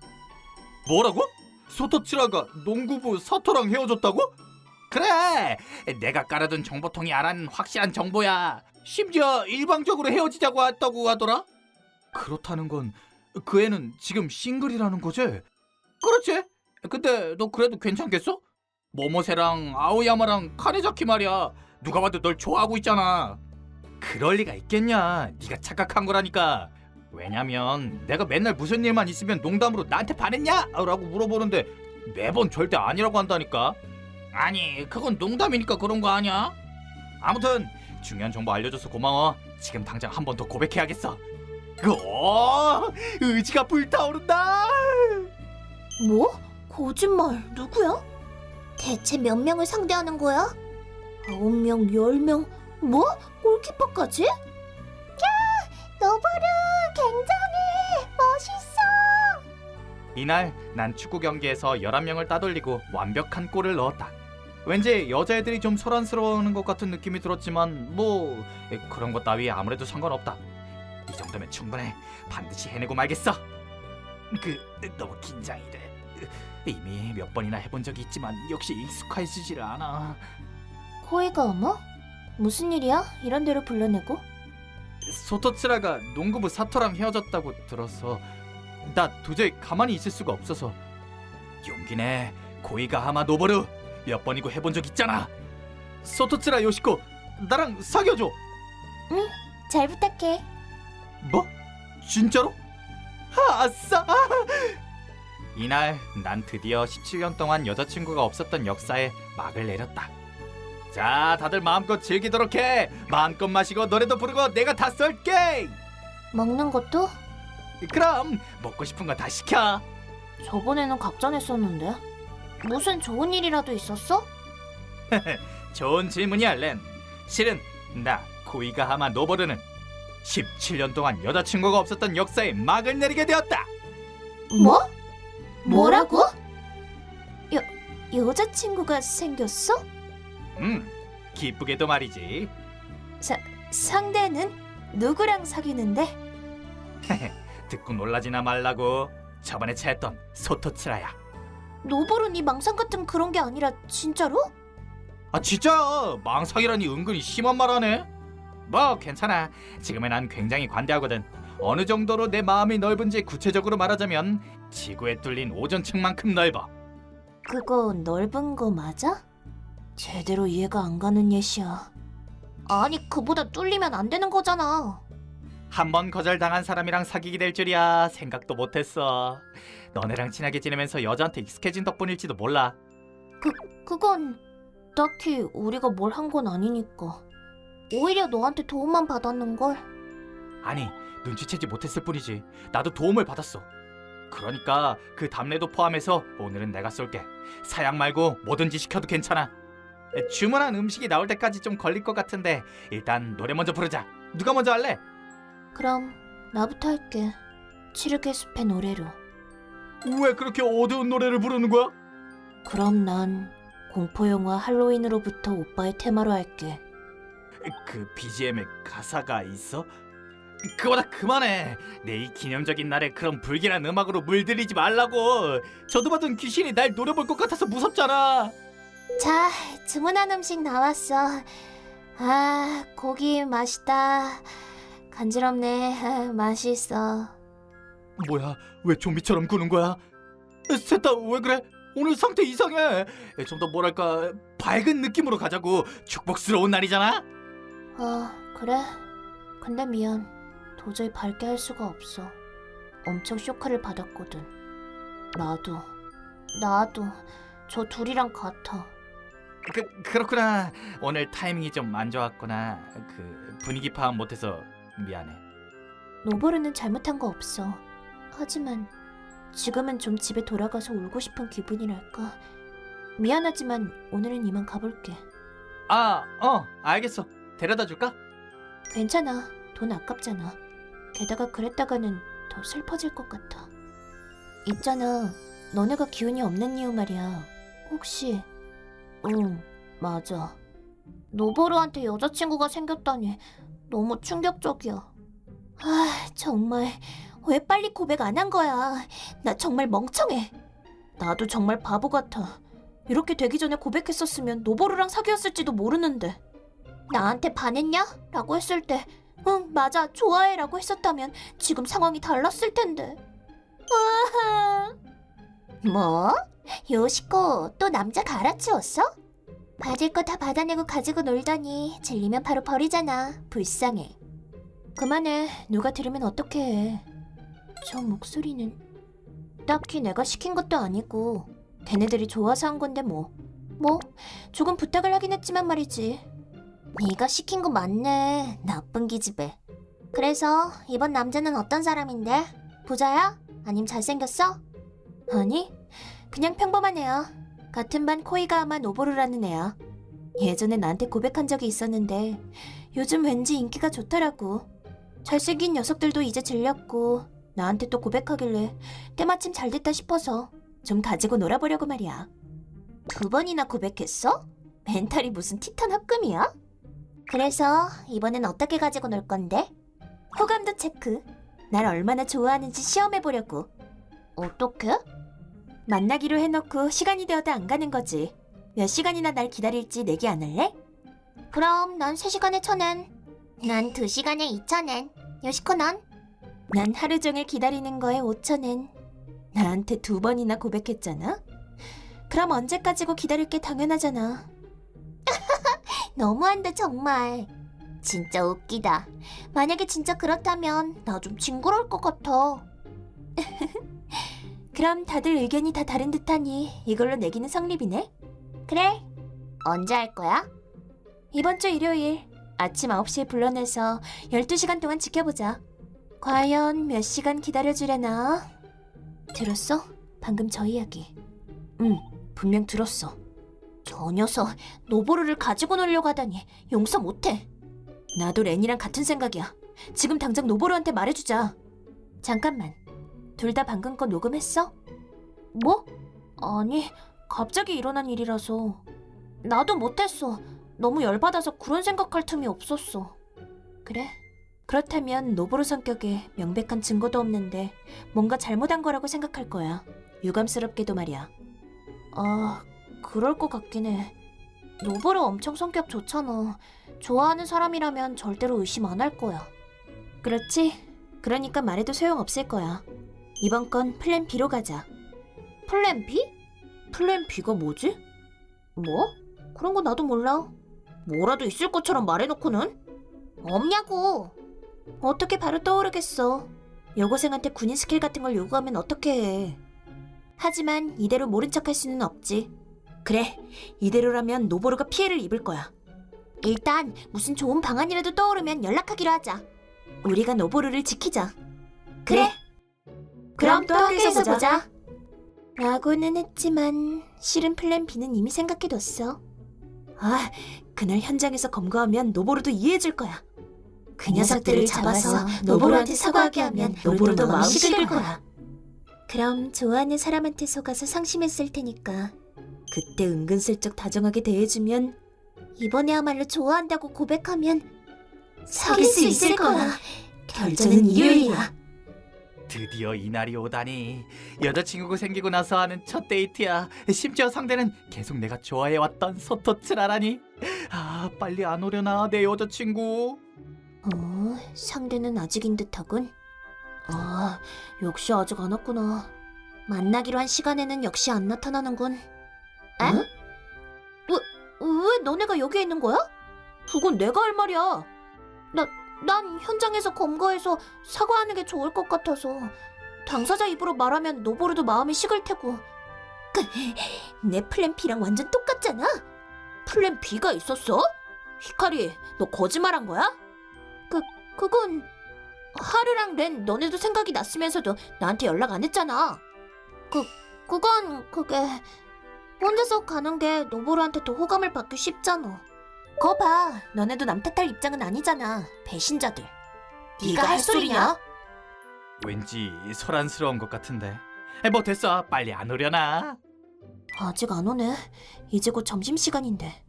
뭐라고? 소토치라가 농구부 사토랑 헤어졌다고? 그래! 내가 깔아둔 정보통이 알아낸 확실한 정보야. 심지어 일방적으로 헤어지자고 했다고 하더라? 그렇다는 건 그 애는 지금 싱글이라는 거지? 그렇지. 근데 너 그래도 괜찮겠어? 모모세랑 아오야마랑 카네자키 말이야. 누가 봐도 널 좋아하고 있잖아. 그럴 리가 있겠냐. 네가 착각한 거라니까. 왜냐면 내가 맨날 무슨 일만 있으면 농담으로 나한테 반했냐? 라고 물어보는데 매번 절대 아니라고 한다니까. 아니, 그건 농담이니까 그런 거 아니야? 아무튼 중요한 정보 알려줘서 고마워. 지금 당장 한 번 더 고백해야겠어. 의지가 불타오른다. 뭐? 거짓말. 누구야? 대체 몇 명을 상대하는 거야? 9명, 10명. 뭐? 골키퍼까지? 노보루 굉장해 멋있어. 이날 난 축구 경기에서 11명을 따돌리고 완벽한 골을 넣었다. 왠지 여자애들이 좀 소란스러워하는 것 같은 느낌이 들었지만 뭐 그런 것 따위 아무래도 상관없다. 이 정도면 충분해. 반드시 해내고 말겠어. 너무 긴장이 돼. 이미 몇 번이나 해본 적이 있지만 역시 익숙해지질 않아. 코이가 어머? 무슨 일이야? 이런 데로 불러내고? 소토츠라가 농구부 사토랑 헤어졌다고 들어서 나 도저히 가만히 있을 수가 없어서. 용기내. 고이가 하마 노보루 몇 번이고 해본 적 있잖아. 소토츠라 요시코 나랑 사귀어줘. 잘 부탁해. 뭐? 진짜로? 아싸! 이날 난 드디어 17년 동안 여자친구가 없었던 역사에 막을 내렸다. 자, 다들 마음껏 즐기도록 해. 마음껏 마시고 노래도 부르고 내가 다 쏠게. 먹는 것도? 그럼 먹고 싶은 거 다 시켜. 저번에는 각자 냈었는데. 무슨 좋은 일이라도 있었어? 좋은 질문이야, 렌. 실은 나 고이가 하마 노보르는 17년 동안 여자친구가 없었던 역사에 막을 내리게 되었다. 뭐? 뭐라고? 여자친구가 생겼어? 기쁘게도 말이지. 상대는? 누구랑 사귀는데? 듣고 놀라지나 말라고. 저번에 차였던 소토츠라야. 노보루 네 망상 같은 그런 게 아니라 진짜로? 아 진짜야. 망상이라니 은근히 심한 말하네. 뭐 괜찮아. 지금은 난 굉장히 관대하거든. 어느 정도로 내 마음이 넓은지 구체적으로 말하자면 지구에 뚫린 오존층만큼 넓어. 그거 넓은 거 맞아? 제대로 이해가 안 가는 예시야. 아니 그보다 뚫리면 안 되는 거잖아. 한 번 거절당한 사람이랑 사귀게 될 줄이야 생각도 못했어. 너네랑 친하게 지내면서 여자한테 익숙해진 덕분일지도 몰라. 그건 딱히 우리가 뭘 한 건 아니니까. 오히려 너한테 도움만 받았는걸. 아니 눈치채지 못했을 뿐이지. 나도 도움을 받았어. 그러니까 그 답례도 포함해서 오늘은 내가 쏠게. 사양 말고 뭐든지 시켜도 괜찮아. 주문한 음식이 나올 때까지 좀 걸릴 것 같은데 일단 노래 먼저 부르자. 누가 먼저 할래? 그럼 나부터 할게. 칠흑의 숲의 노래로. 왜 그렇게 어두운 노래를 부르는 거야? 그럼 난 공포영화 할로윈으로부터 오빠의 테마로 할게. 그 BGM에 가사가 있어? 그거다 그만해. 내 이 기념적인 날에 그런 불길한 음악으로 물들이지 말라고. 저도 받은 귀신이 날 노려볼 것 같아서 무섭잖아. 자, 주문한 음식 나왔어. 아, 고기 맛있다. 간지럽네. 맛있어. 뭐야 왜 좀비처럼 구는 거야? 셋 다 왜 그래? 오늘 상태 이상해. 좀 더 뭐랄까 밝은 느낌으로 가자고. 축복스러운 날이잖아. 그래. 근데 미안. 도저히 밝게 할 수가 없어. 엄청 쇼크를 받았거든. 나도 저 둘이랑 같아. 그렇구나. 오늘 타이밍이 좀 안 좋았구나. 분위기 파악 못해서 미안해. 노보르는 잘못한 거 없어. 하지만 지금은 좀 집에 돌아가서 울고 싶은 기분이랄까. 미안하지만 오늘은 이만 가볼게. 알겠어. 데려다 줄까? 괜찮아. 돈 아깝잖아. 게다가 그랬다가는 더 슬퍼질 것 같아. 있잖아. 너네가 기운이 없는 이유 말이야. 혹시... 응, 맞아. 노보루한테 여자친구가 생겼다니 너무 충격적이야. 정말 왜 빨리 고백 안 한 거야. 나 정말 멍청해. 나도 정말 바보 같아. 이렇게 되기 전에 고백했었으면 노보루랑 사귀었을지도 모르는데. 나한테 반했냐? 라고 했을 때 응, 맞아. 좋아해 라고 했었다면 지금 상황이 달랐을 텐데. 뭐? 요시코 또 남자 갈아치웠어? 받을 거 다 받아내고 가지고 놀더니 질리면 바로 버리잖아. 불쌍해. 그만해. 누가 들으면 어떡해 해. 저 목소리는 딱히 내가 시킨 것도 아니고 걔네들이 좋아서 한 건데 뭐 조금 부탁을 하긴 했지만 말이지. 네가 시킨 거 맞네. 나쁜 기집애. 그래서 이번 남자는 어떤 사람인데? 부자야? 아님 잘생겼어? 아니, 그냥 평범한 애야. 같은 반 코이가하마 노보루라는 애야. 예전에 나한테 고백한 적이 있었는데 요즘 왠지 인기가 좋더라고. 잘생긴 녀석들도 이제 질렸고 나한테 또 고백하길래 때마침 잘 됐다 싶어서 좀 가지고 놀아보려고 말이야. 2번이나 고백했어? 멘탈이 무슨 티탄 합금이야? 그래서 이번엔 어떻게 가지고 놀 건데? 호감도 체크. 날 얼마나 좋아하는지 시험해보려고. 어떻게? 만나기로 해놓고 시간이 되어도 안 가는 거지. 몇 시간이나 날 기다릴지 내기 안 할래? 그럼 난 3시간에 1,000엔. 난 2시간에 2,000엔. 요시코 넌? 난 하루 종일 기다리는 거에 5,000엔. 나한테 2번이나 고백했잖아? 그럼 언제까지고 기다릴 게 당연하잖아. 너무한다 정말. 진짜 웃기다. 만약에 진짜 그렇다면 나 좀 징그러울 것 같아. 그럼 다들 의견이 다 다른 듯하니 이걸로 내기는 성립이네? 그래. 언제 할 거야? 이번 주 일요일 아침 9시에 불러내서 12시간 동안 지켜보자. 과연 몇 시간 기다려주려나? 들었어? 방금 저 이야기. 응, 분명 들었어. 저 녀석 노보루를 가지고 놀려고 하다니 용서 못해. 나도 렌이랑 같은 생각이야. 지금 당장 노보루한테 말해주자. 잠깐만. 둘 다 방금 거 녹음했어? 뭐? 아니, 갑자기 일어난 일이라서. 나도 못했어. 너무 열받아서 그런 생각할 틈이 없었어. 그래? 그렇다면 노보루 성격에 명백한 증거도 없는데 뭔가 잘못한 거라고 생각할 거야. 유감스럽게도 말이야. 아, 그럴 것 같긴 해. 노보루 엄청 성격 좋잖아. 좋아하는 사람이라면 절대로 의심 안 할 거야. 그렇지? 그러니까 말해도 소용없을 거야. 이번 건 플랜 B로 가자. 플랜 B? 플랜 B가 뭐지? 뭐? 그런 거 나도 몰라. 뭐라도 있을 것처럼 말해놓고는? 없냐고. 어떻게 바로 떠오르겠어. 여고생한테 군인 스킬 같은 걸 요구하면 어떻게 해. 하지만 이대로 모른 척할 수는 없지. 그래, 이대로라면 노보루가 피해를 입을 거야. 일단 무슨 좋은 방안이라도 떠오르면 연락하기로 하자. 우리가 노보루를 지키자. 그래. 그럼 또 학교에서 보자. 라고는 했지만 실은 플랜 B는 이미 생각해뒀어. 아, 그날 현장에서 검거하면 노보루도 이해해줄 거야. 그 녀석들을 잡아서 노보루한테 사과하게 하면 노보루도 마음 식을 거야. 그럼 좋아하는 사람한테 속아서 상심했을 테니까 그때 은근슬쩍 다정하게 대해주면 이번에야말로 좋아한다고 고백하면 사귈 수 있을 거야. 결정은 일요일이야. 드디어 이날이 오다니. 여자친구가 생기고 나서 하는 첫 데이트야. 심지어 상대는 계속 내가 좋아해왔던 소토츠라라니. 아, 빨리 안 오려나 내 여자친구. 상대는 아직인 듯하군. 아, 역시 아직 안 왔구나. 만나기로 한 시간에는 역시 안 나타나는군. 에? 응? 왜 너네가 여기에 있는 거야? 그건 내가 할 말이야. 난 현장에서 검거해서 사과하는 게 좋을 것 같아서. 당사자 입으로 말하면 노보루도 마음이 식을 테고. 내 플랜 B랑 완전 똑같잖아. 플랜 B가 있었어? 히카리, 너 거짓말한 거야? 그건 하루랑 렌 너네도 생각이 났으면서도 나한테 연락 안 했잖아. 그게 혼자서 가는 게 노보루한테 더 호감을 받기 쉽잖아. 거 봐, 너네도 남 탓할 입장은 아니잖아. 배신자들. 네가 할 소리냐? 왠지 소란스러운 것 같은데. 뭐 됐어, 빨리 안 오려나. 아직 안 오네. 이제 곧 점심시간인데.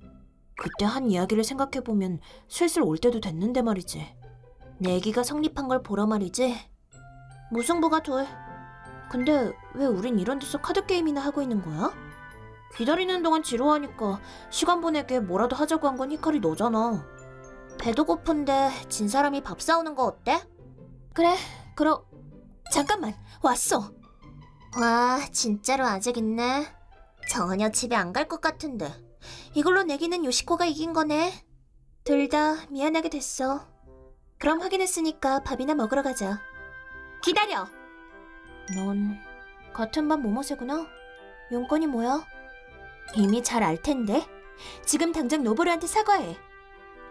그때 한 이야기를 생각해보면 슬슬 올 때도 됐는데 말이지. 내기가 성립한 걸 보라 말이지. 무승부가 둘. 근데 왜 우린 이런 데서 카드게임이나 하고 있는 거야? 기다리는 동안 지루하니까 시간 보내게 뭐라도 하자고 한 건 히카리 너잖아. 배도 고픈데 진 사람이 밥 사오는 거 어때? 그래, 그럼 잠깐만, 왔어. 와, 진짜로 아직 있네. 전혀 집에 안 갈 것 같은데. 이걸로 내기는 요시코가 이긴 거네. 둘 다 미안하게 됐어. 그럼 확인했으니까 밥이나 먹으러 가자. 기다려. 넌 같은 반 모모세구나? 용건이 뭐야? 이미 잘 알 텐데. 지금 당장 노보루한테 사과해.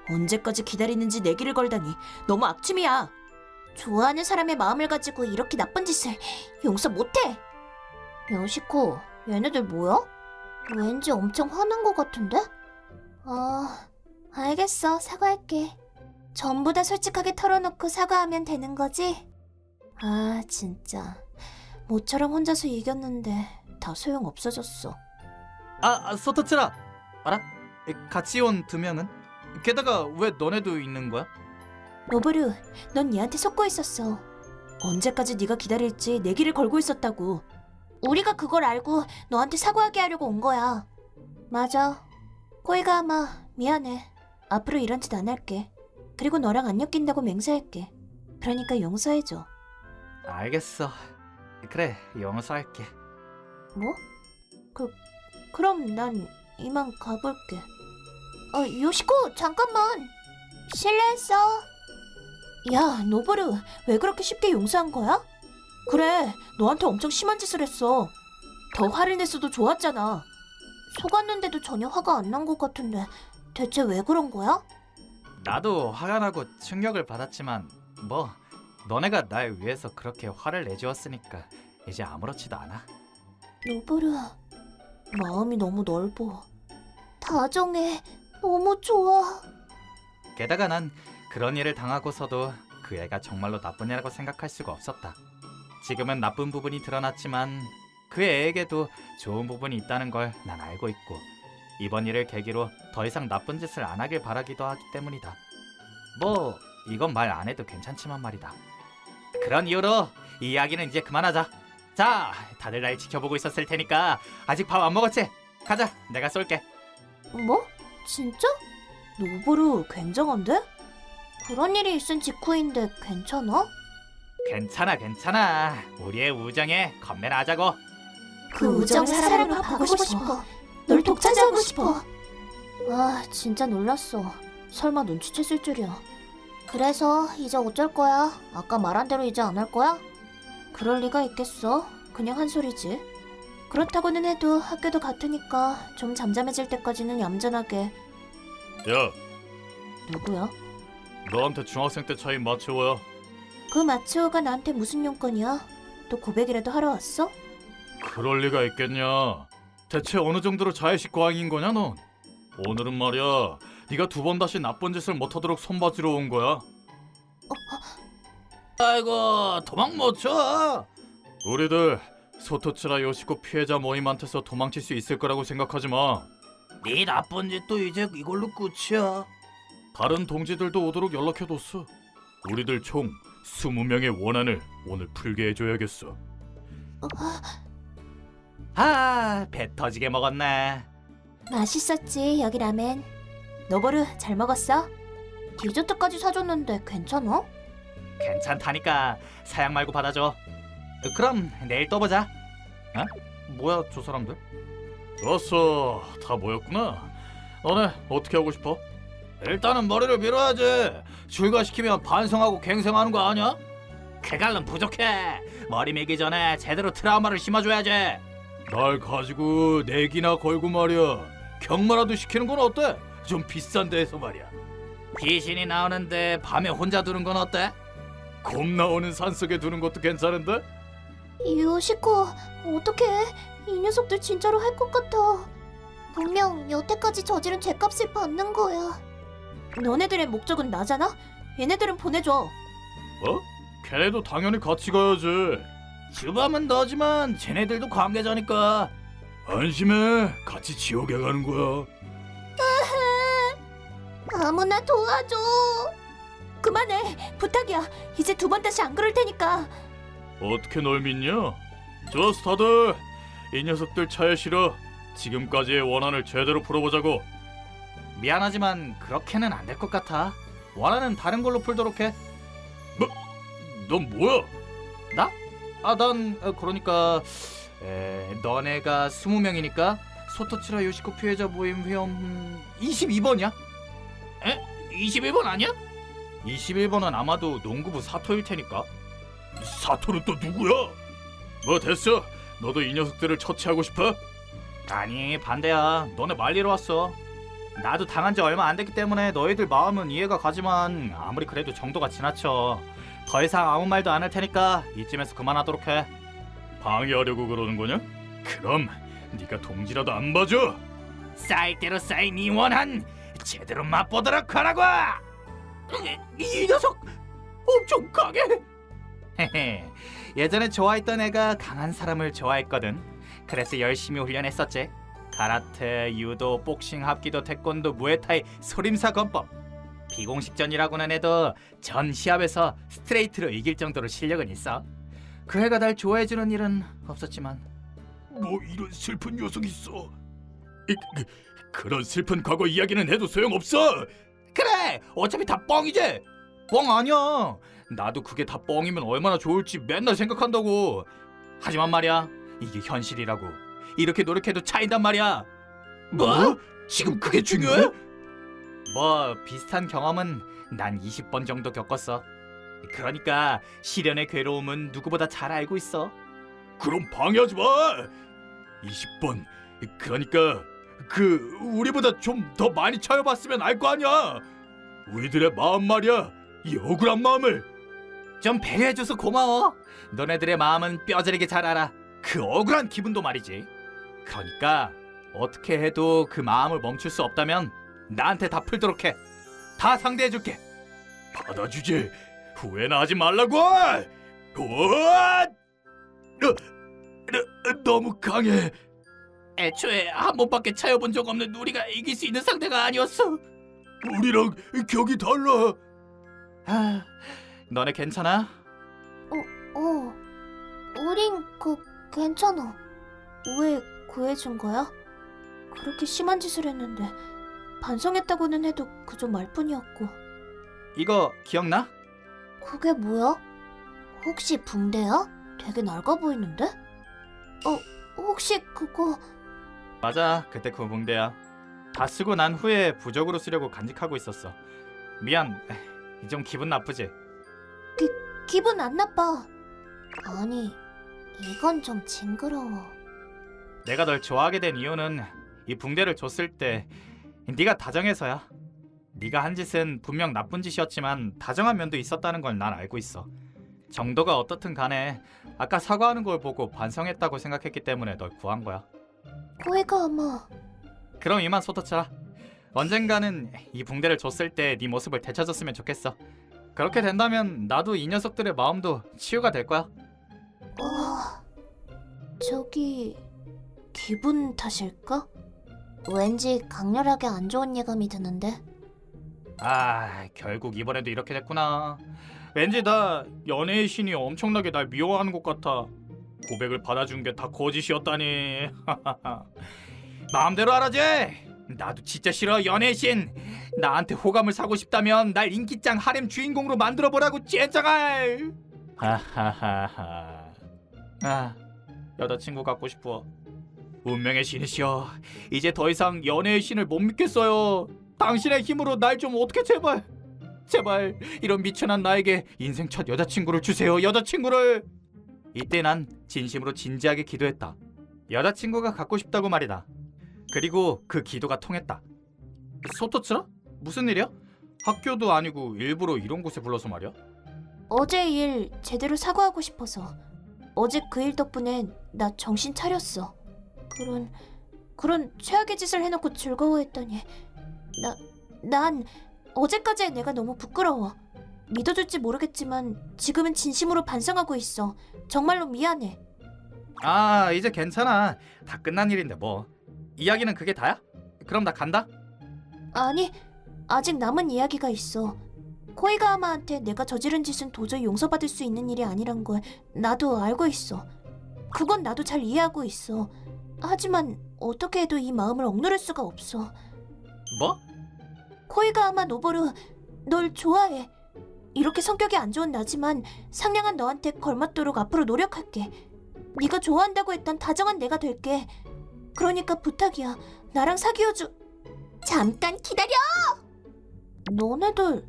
언제까지 기다리는지 내기를 걸다니 너무 악취미야. 좋아하는 사람의 마음을 가지고 이렇게 나쁜 짓을 용서 못해. 요시코, 얘네들 뭐야? 왠지 엄청 화난 것 같은데? 알겠어. 사과할게. 전부 다 솔직하게 털어놓고 사과하면 되는 거지? 아, 진짜. 모처럼 혼자서 이겼는데 다 소용 없어졌어. 소토츠라. 알아? 같이 온 두 명은? 게다가 왜 너네도 있는 거야? 노브루, 넌 얘한테 속고 있었어. 언제까지 네가 기다릴지 내기를 걸고 있었다고. 우리가 그걸 알고 너한테 사과하게 하려고 온 거야. 맞아. 코이가마, 미안해. 앞으로 이런 짓 안 할게. 그리고 너랑 안 엮인다고 맹세할게. 그러니까 용서해줘. 알겠어. 그래, 용서할게. 뭐? 그럼 난 이만 가볼게. 요시코, 잠깐만. 실례했어. 야, 노보루, 왜 그렇게 쉽게 용서한 거야? 그래, 너한테 엄청 심한 짓을 했어. 더 화를 냈어도 좋았잖아. 속았는데도 전혀 화가 안 난 것 같은데 대체 왜 그런 거야? 나도 화가 나고 충격을 받았지만 뭐 너네가 날 위해서 그렇게 화를 내주었으니까 이제 아무렇지도 않아. 노보루, 마음이 너무 넓어. 다정해. 너무 좋아. 게다가 난 그런 일을 당하고서도 그 애가 정말로 나쁜 애라고 생각할 수가 없었다. 지금은 나쁜 부분이 드러났지만 그 애에게도 좋은 부분이 있다는 걸 난 알고 있고 이번 일을 계기로 더 이상 나쁜 짓을 안 하길 바라기도 하기 때문이다. 뭐 이건 말 안 해도 괜찮지만 말이다. 그런 이유로 이 이야기는 이제 그만하자. 자, 다들 날 지켜보고 있었을 테니까 아직 밥 안 먹었지? 가자, 내가 쏠게. 뭐? 진짜? 노보루 굉장한데? 그런 일이 있은 직후인데 괜찮아? 괜찮아. 우리의 우정에 건배나 하자고. 그 우정을 사랑으로 바꾸고 싶어. 널 독차지하고 싶어. 아, 진짜 놀랐어. 설마 눈치챘을 줄이야. 그래서 이제 어쩔 거야? 아까 말한 대로 이제 안 할 거야? 그럴 리가 있겠어. 그냥 한 소리지. 그렇다고는 해도 학교도 같으니까 좀 잠잠해질 때까지는 얌전하게. 야, 누구야? 너한테 중학생 때 차인 마츠오야. 그 마츠오가 나한테 무슨 용건이야? 또 고백이라도 하러 왔어? 그럴 리가 있겠냐. 대체 어느 정도로 자의식 과잉인 거냐 넌? 오늘은 말이야, 네가 두 번 다시 나쁜 짓을 못하도록 손봐주러 온 거야. 아이고, 도망 못 쳐. 우리들 소토츠라 요시코 피해자 모임한테서 도망칠 수 있을 거라고 생각하지 마. 네 나쁜 짓도 이제 이걸로 끝이야. 다른 동지들도 오도록 연락해뒀어. 우리들 총 20명의 원한을 오늘 풀게 해줘야겠어. 배 터지게 먹었네. 맛있었지, 여기 라멘. 노보루, 잘 먹었어? 디저트까지 사줬는데 괜찮아? 괜찮다니까. 사양 말고 받아줘. 그럼 내일 또 보자. 어? 뭐야 저 사람들? 좋았어, 다 모였구나. 너네 어떻게 하고 싶어? 일단은 머리를 밀어야지. 출가시키면 반성하고 갱생하는 거 아니야? 그갈은 부족해. 머리 밀기 전에 제대로 트라우마를 심어줘야지. 날 가지고 내기나 걸고 말이야. 경마라도 시키는 건 어때? 좀 비싼 데에서 말이야. 귀신이 나오는데 밤에 혼자 두는 건 어때? 곰 나오는 산속에 두는 것도 괜찮은데? 요시코, 어떡해. 이 녀석들 진짜로 할 것 같아. 분명 여태까지 저지른 죄값을 받는 거야. 너네들의 목적은 나잖아? 얘네들은 보내줘. 어? 걔네도 당연히 같이 가야지. 주범은 너지만 쟤네들도 관계자니까. 안심해, 같이 지옥에 가는 거야. 아무나 도와줘. 그만해. 부탁이야. 이제 두 번 다시 안 그럴 테니까. 어떻게 널 믿냐? 좋았어, 다들. 이 녀석들 차에 실어. 지금까지의 원한을 제대로 풀어보자고. 미안하지만 그렇게는 안 될 것 같아. 원하는 다른 걸로 풀도록 해. 넌 뭐야? 나? 난 그러니까 너네가 20명이니까 소토츠라 요시코 피해자 모임 회원 22번이야? 에? 21번 아니야? 21번은 아마도 농구부 사토일 테니까. 사토는 또 누구야? 뭐 됐어. 너도 이 녀석들을 처치하고 싶어? 아니 반대야. 너네 말리러 왔어. 나도 당한 지 얼마 안 됐기 때문에 너희들 마음은 이해가 가지만 아무리 그래도 정도가 지나쳐. 더 이상 아무 말도 안 할 테니까 이쯤에서 그만하도록 해. 방해하려고 그러는 거냐? 그럼 네가 동지라도 안 봐줘? 쌓일 대로 쌓인 이 원한 제대로 맛보도록 하라고. 이 녀석 엄청 강해. 예전에 좋아했던 애가 강한 사람을 좋아했거든. 그래서 열심히 훈련했었지. 카라테, 유도, 복싱, 합기도, 태권도, 무에타이, 소림사 건법. 비공식전이라고는 해도 전 시합에서 스트레이트로 이길 정도로 실력은 있어. 그 애가 날 좋아해주는 일은 없었지만. 뭐 이런 슬픈 녀석이 있어? 그런 슬픈 과거 이야기는 해도 소용없어. 그래, 어차피 다 뻥이지. 뻥 아니야. 나도 그게 다 뻥이면 얼마나 좋을지 맨날 생각한다고. 하지만 말이야, 이게 현실이라고. 이렇게 노력해도 차이단 말이야. 뭐? 지금 그게 중요해? 뭐 비슷한 경험은 난 20번 정도 겪었어. 그러니까 시련의 괴로움은 누구보다 잘 알고 있어. 그럼 방해하지 마. 20번. 그러니까 우리보다 좀 더 많이 차여봤으면 알 거 아니야. 우리들의 마음 말이야. 이 억울한 마음을. 좀 배려해줘서 고마워. 너네들의 마음은 뼈저리게 잘 알아. 그 억울한 기분도 말이지. 그러니까 어떻게 해도 그 마음을 멈출 수 없다면 나한테 다 풀도록 해. 다 상대해줄게. 받아주지. 후회나 하지 말라고. 우와! 너무 강해. 애초에 한 번밖에 차여본 적 없는 우리가 이길 수 있는 상대가 아니었어. 우리랑 격이 달라. 아, 너네 괜찮아? 우린 괜찮아. 왜 구해준 거야? 그렇게 심한 짓을 했는데 반성했다고는 해도 그저 말뿐이었고. 이거 기억나? 그게 뭐야? 혹시 붕대야? 되게 낡아 보이는데? 혹시 그거... 맞아, 그때 그 붕대야. 다 쓰고 난 후에 부적으로 쓰려고 간직하고 있었어. 미안. 좀 기분 나쁘지? 기분 안 나빠. 아니, 이건 좀 징그러워. 내가 널 좋아하게 된 이유는 이 붕대를 줬을 때 네가 다정해서야. 네가 한 짓은 분명 나쁜 짓이었지만 다정한 면도 있었다는 걸 난 알고 있어. 정도가 어떻든 간에 아까 사과하는 걸 보고 반성했다고 생각했기 때문에 널 구한 거야. 코이가 아마... 그럼 이만 쏟아쳐라. 언젠가는 이 붕대를 줬을 때 네 모습을 되찾았으면 좋겠어. 그렇게 된다면 나도 이 녀석들의 마음도 치유가 될 거야. 저기... 기분 탓일까? 왠지 강렬하게 안 좋은 예감이 드는데. 아, 결국 이번에도 이렇게 됐구나. 왠지 나 연애의 신이 엄청나게 날 미워하는 것 같아. 고백을 받아준 게 다 거짓이었다니. 마음대로 하라지. 나도 진짜 싫어, 연애의 신. 나한테 호감을 사고 싶다면 날 인기짱 하렘 주인공으로 만들어보라고 젠장할. 하하하하. 아, 여자친구 갖고 싶어. 운명의 신이시여, 이제 더 이상 연애의 신을 못 믿겠어요. 당신의 힘으로 날 좀 어떻게 제발 이런 미천한 나에게 인생 첫 여자친구를 주세요. 여자친구를. 이때 난 진심으로 진지하게 기도했다. 여자친구가 갖고 싶다고 말이다. 그리고 그 기도가 통했다. 소토츠라? 무슨 일이야? 학교도 아니고 일부러 이런 곳에 불러서 말이야? 어제 일 제대로 사과하고 싶어서. 어제 그 일 덕분에 나 정신 차렸어. 그런 최악의 짓을 해놓고 즐거워했더니 난 어제까지의 내가 너무 부끄러워. 믿어줄지 모르겠지만 지금은 진심으로 반성하고 있어. 정말로 미안해. 아, 이제 괜찮아. 다 끝난 일인데 뭐. 이야기는 그게 다야? 그럼 나 간다. 아니, 아직 남은 이야기가 있어. 코이가하마한테 내가 저지른 짓은 도저히 용서받을 수 있는 일이 아니란 걸 나도 알고 있어. 그건 나도 잘 이해하고 있어. 하지만 어떻게 해도 이 마음을 억누를 수가 없어. 뭐? 코이가하마 노보루, 널 좋아해. 이렇게 성격이 안 좋은 나지만 상냥한 너한테 걸맞도록 앞으로 노력할게. 네가 좋아한다고 했던 다정한 내가 될게. 그러니까 부탁이야. 나랑 사귀어줘. 잠깐 기다려! 너네들...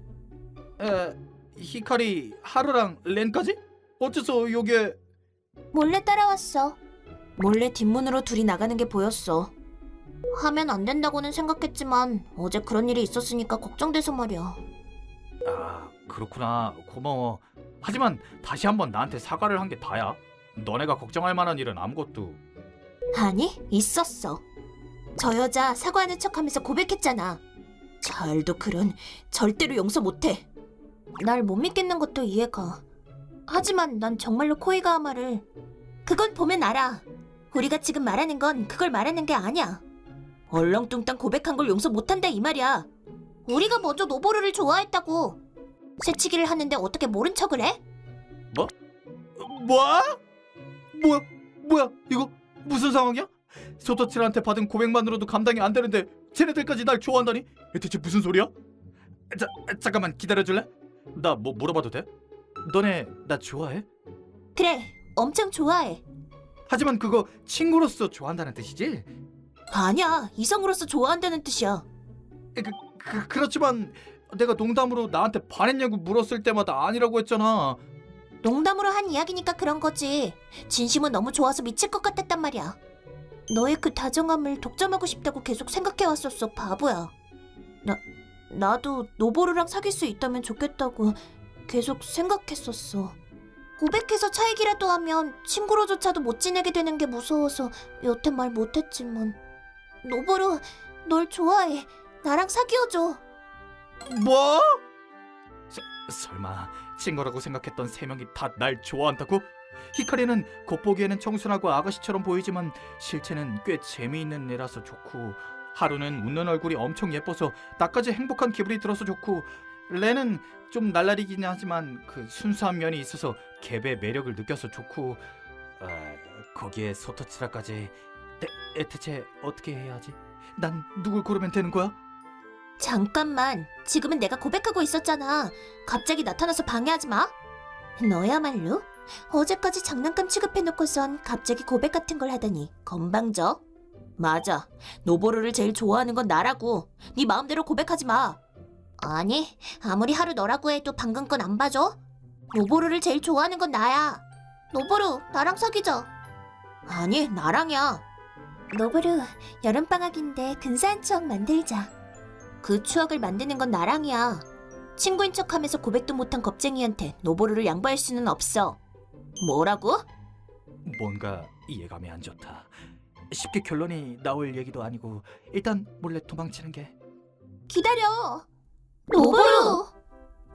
히카리, 하루랑 렌까지? 어째서 여기에... 몰래 따라왔어. 몰래 뒷문으로 둘이 나가는 게 보였어. 하면 안 된다고는 생각했지만 어제 그런 일이 있었으니까 걱정돼서 말이야. 아, 그렇구나. 고마워. 하지만 다시 한번 나한테 사과를 한 게 다야. 너네가 걱정할 만한 일은 아무것도... 아니, 있었어. 저 여자 사과하는 척하면서 고백했잖아. 잘도 그런 절대로 용서 못해. 날 못 믿겠는 것도 이해가. 하지만 난 정말로 코이가 말을 그건 보면 알아. 우리가 지금 말하는 건 그걸 말하는 게 아니야. 얼렁뚱땅 고백한 걸 용서 못한다 이 말이야. 우리가 먼저 노보루를 좋아했다고. 새치기를 하는데 어떻게 모른 척을 해? 뭐? 뭐야? 이거 무슨 상황이야? 소토치한테 받은 고백만으로도 감당이 안 되는데 쟤네들까지 날 좋아한다니? 대체 무슨 소리야? 잠깐만 기다려줄래? 나 뭐 물어봐도 돼? 너네 나 좋아해? 그래, 엄청 좋아해. 하지만 그거 친구로서 좋아한다는 뜻이지? 아니야, 이성으로서 좋아한다는 뜻이야. 그렇지만 내가 농담으로 나한테 반했냐고 물었을 때마다 아니라고 했잖아. 농담으로 한 이야기니까 그런 거지. 진심은 너무 좋아서 미칠 것 같았단 말이야. 너의 그 다정함을 독점하고 싶다고 계속 생각해왔었어, 바보야. 나도 노보루랑 사귈 수 있다면 좋겠다고 계속 생각했었어. 고백해서 차이기라도 하면 친구로조차도 못 지내게 되는 게 무서워서 여태 말 못했지만. 노보루, 널 좋아해. 나랑 사귀어줘. 뭐? 설마 친구라고 생각했던 세 명이 다 날 좋아한다고? 히카리는 겉보기에는 청순하고 아가씨처럼 보이지만 실체는 꽤 재미있는 애라서 좋고, 하루는 웃는 얼굴이 엄청 예뻐서 나까지 행복한 기분이 들어서 좋고, 레는 좀 날라리긴 하지만 그 순수한 면이 있어서 갭의 매력을 느껴서 좋고, 거기에 소토치라까지. 대체 어떻게 해야 하지? 난 누굴 고르면 되는 거야? 잠깐만, 지금은 내가 고백하고 있었잖아. 갑자기 나타나서 방해하지 마. 너야말로 어제까지 장난감 취급해놓고선 갑자기 고백 같은 걸 하다니 건방져. 맞아, 노보루를 제일 좋아하는 건 나라고. 네 마음대로 고백하지 마. 아니, 아무리 하루 너라고 해도 방금 건 안 봐줘. 노보루를 제일 좋아하는 건 나야. 노보루, 나랑 사귀자. 아니, 나랑이야. 노보루, 여름방학인데 근사한 추억 만들자. 그 추억을 만드는 건 나랑이야. 친구인 척하면서 고백도 못한 겁쟁이한테 노보루를 양보할 수는 없어. 뭐라고? 뭔가 이해감이 안 좋다. 쉽게 결론이 나올 얘기도 아니고 일단 몰래 도망치는 게. 기다려. 노보루!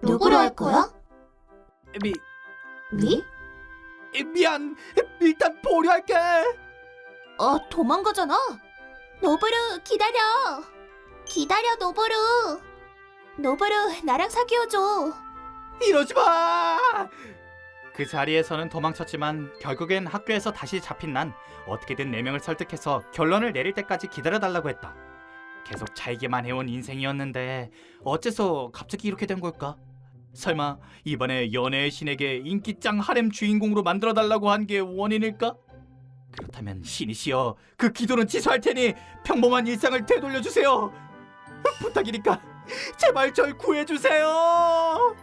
누구로 할 거야? 미 네? 미안. 일단 보류할게. 도망가잖아. 노보루, 기다려. 기다려, 노보루. 노보루, 나랑 사귀어줘. 이러지 마. 그 자리에서는 도망쳤지만 결국엔 학교에서 다시 잡힌 난 어떻게든 4명을 설득해서 결론을 내릴 때까지 기다려달라고 했다. 계속 차이기만 해온 인생이었는데 어째서 갑자기 이렇게 된 걸까? 설마 이번에 연애의 신에게 인기짱 하렘 주인공으로 만들어달라고 한 게 원인일까? 그렇다면 신이시여, 그 기도는 취소할 테니 평범한 일상을 되돌려주세요. 부탁이니까 제발 절 구해주세요.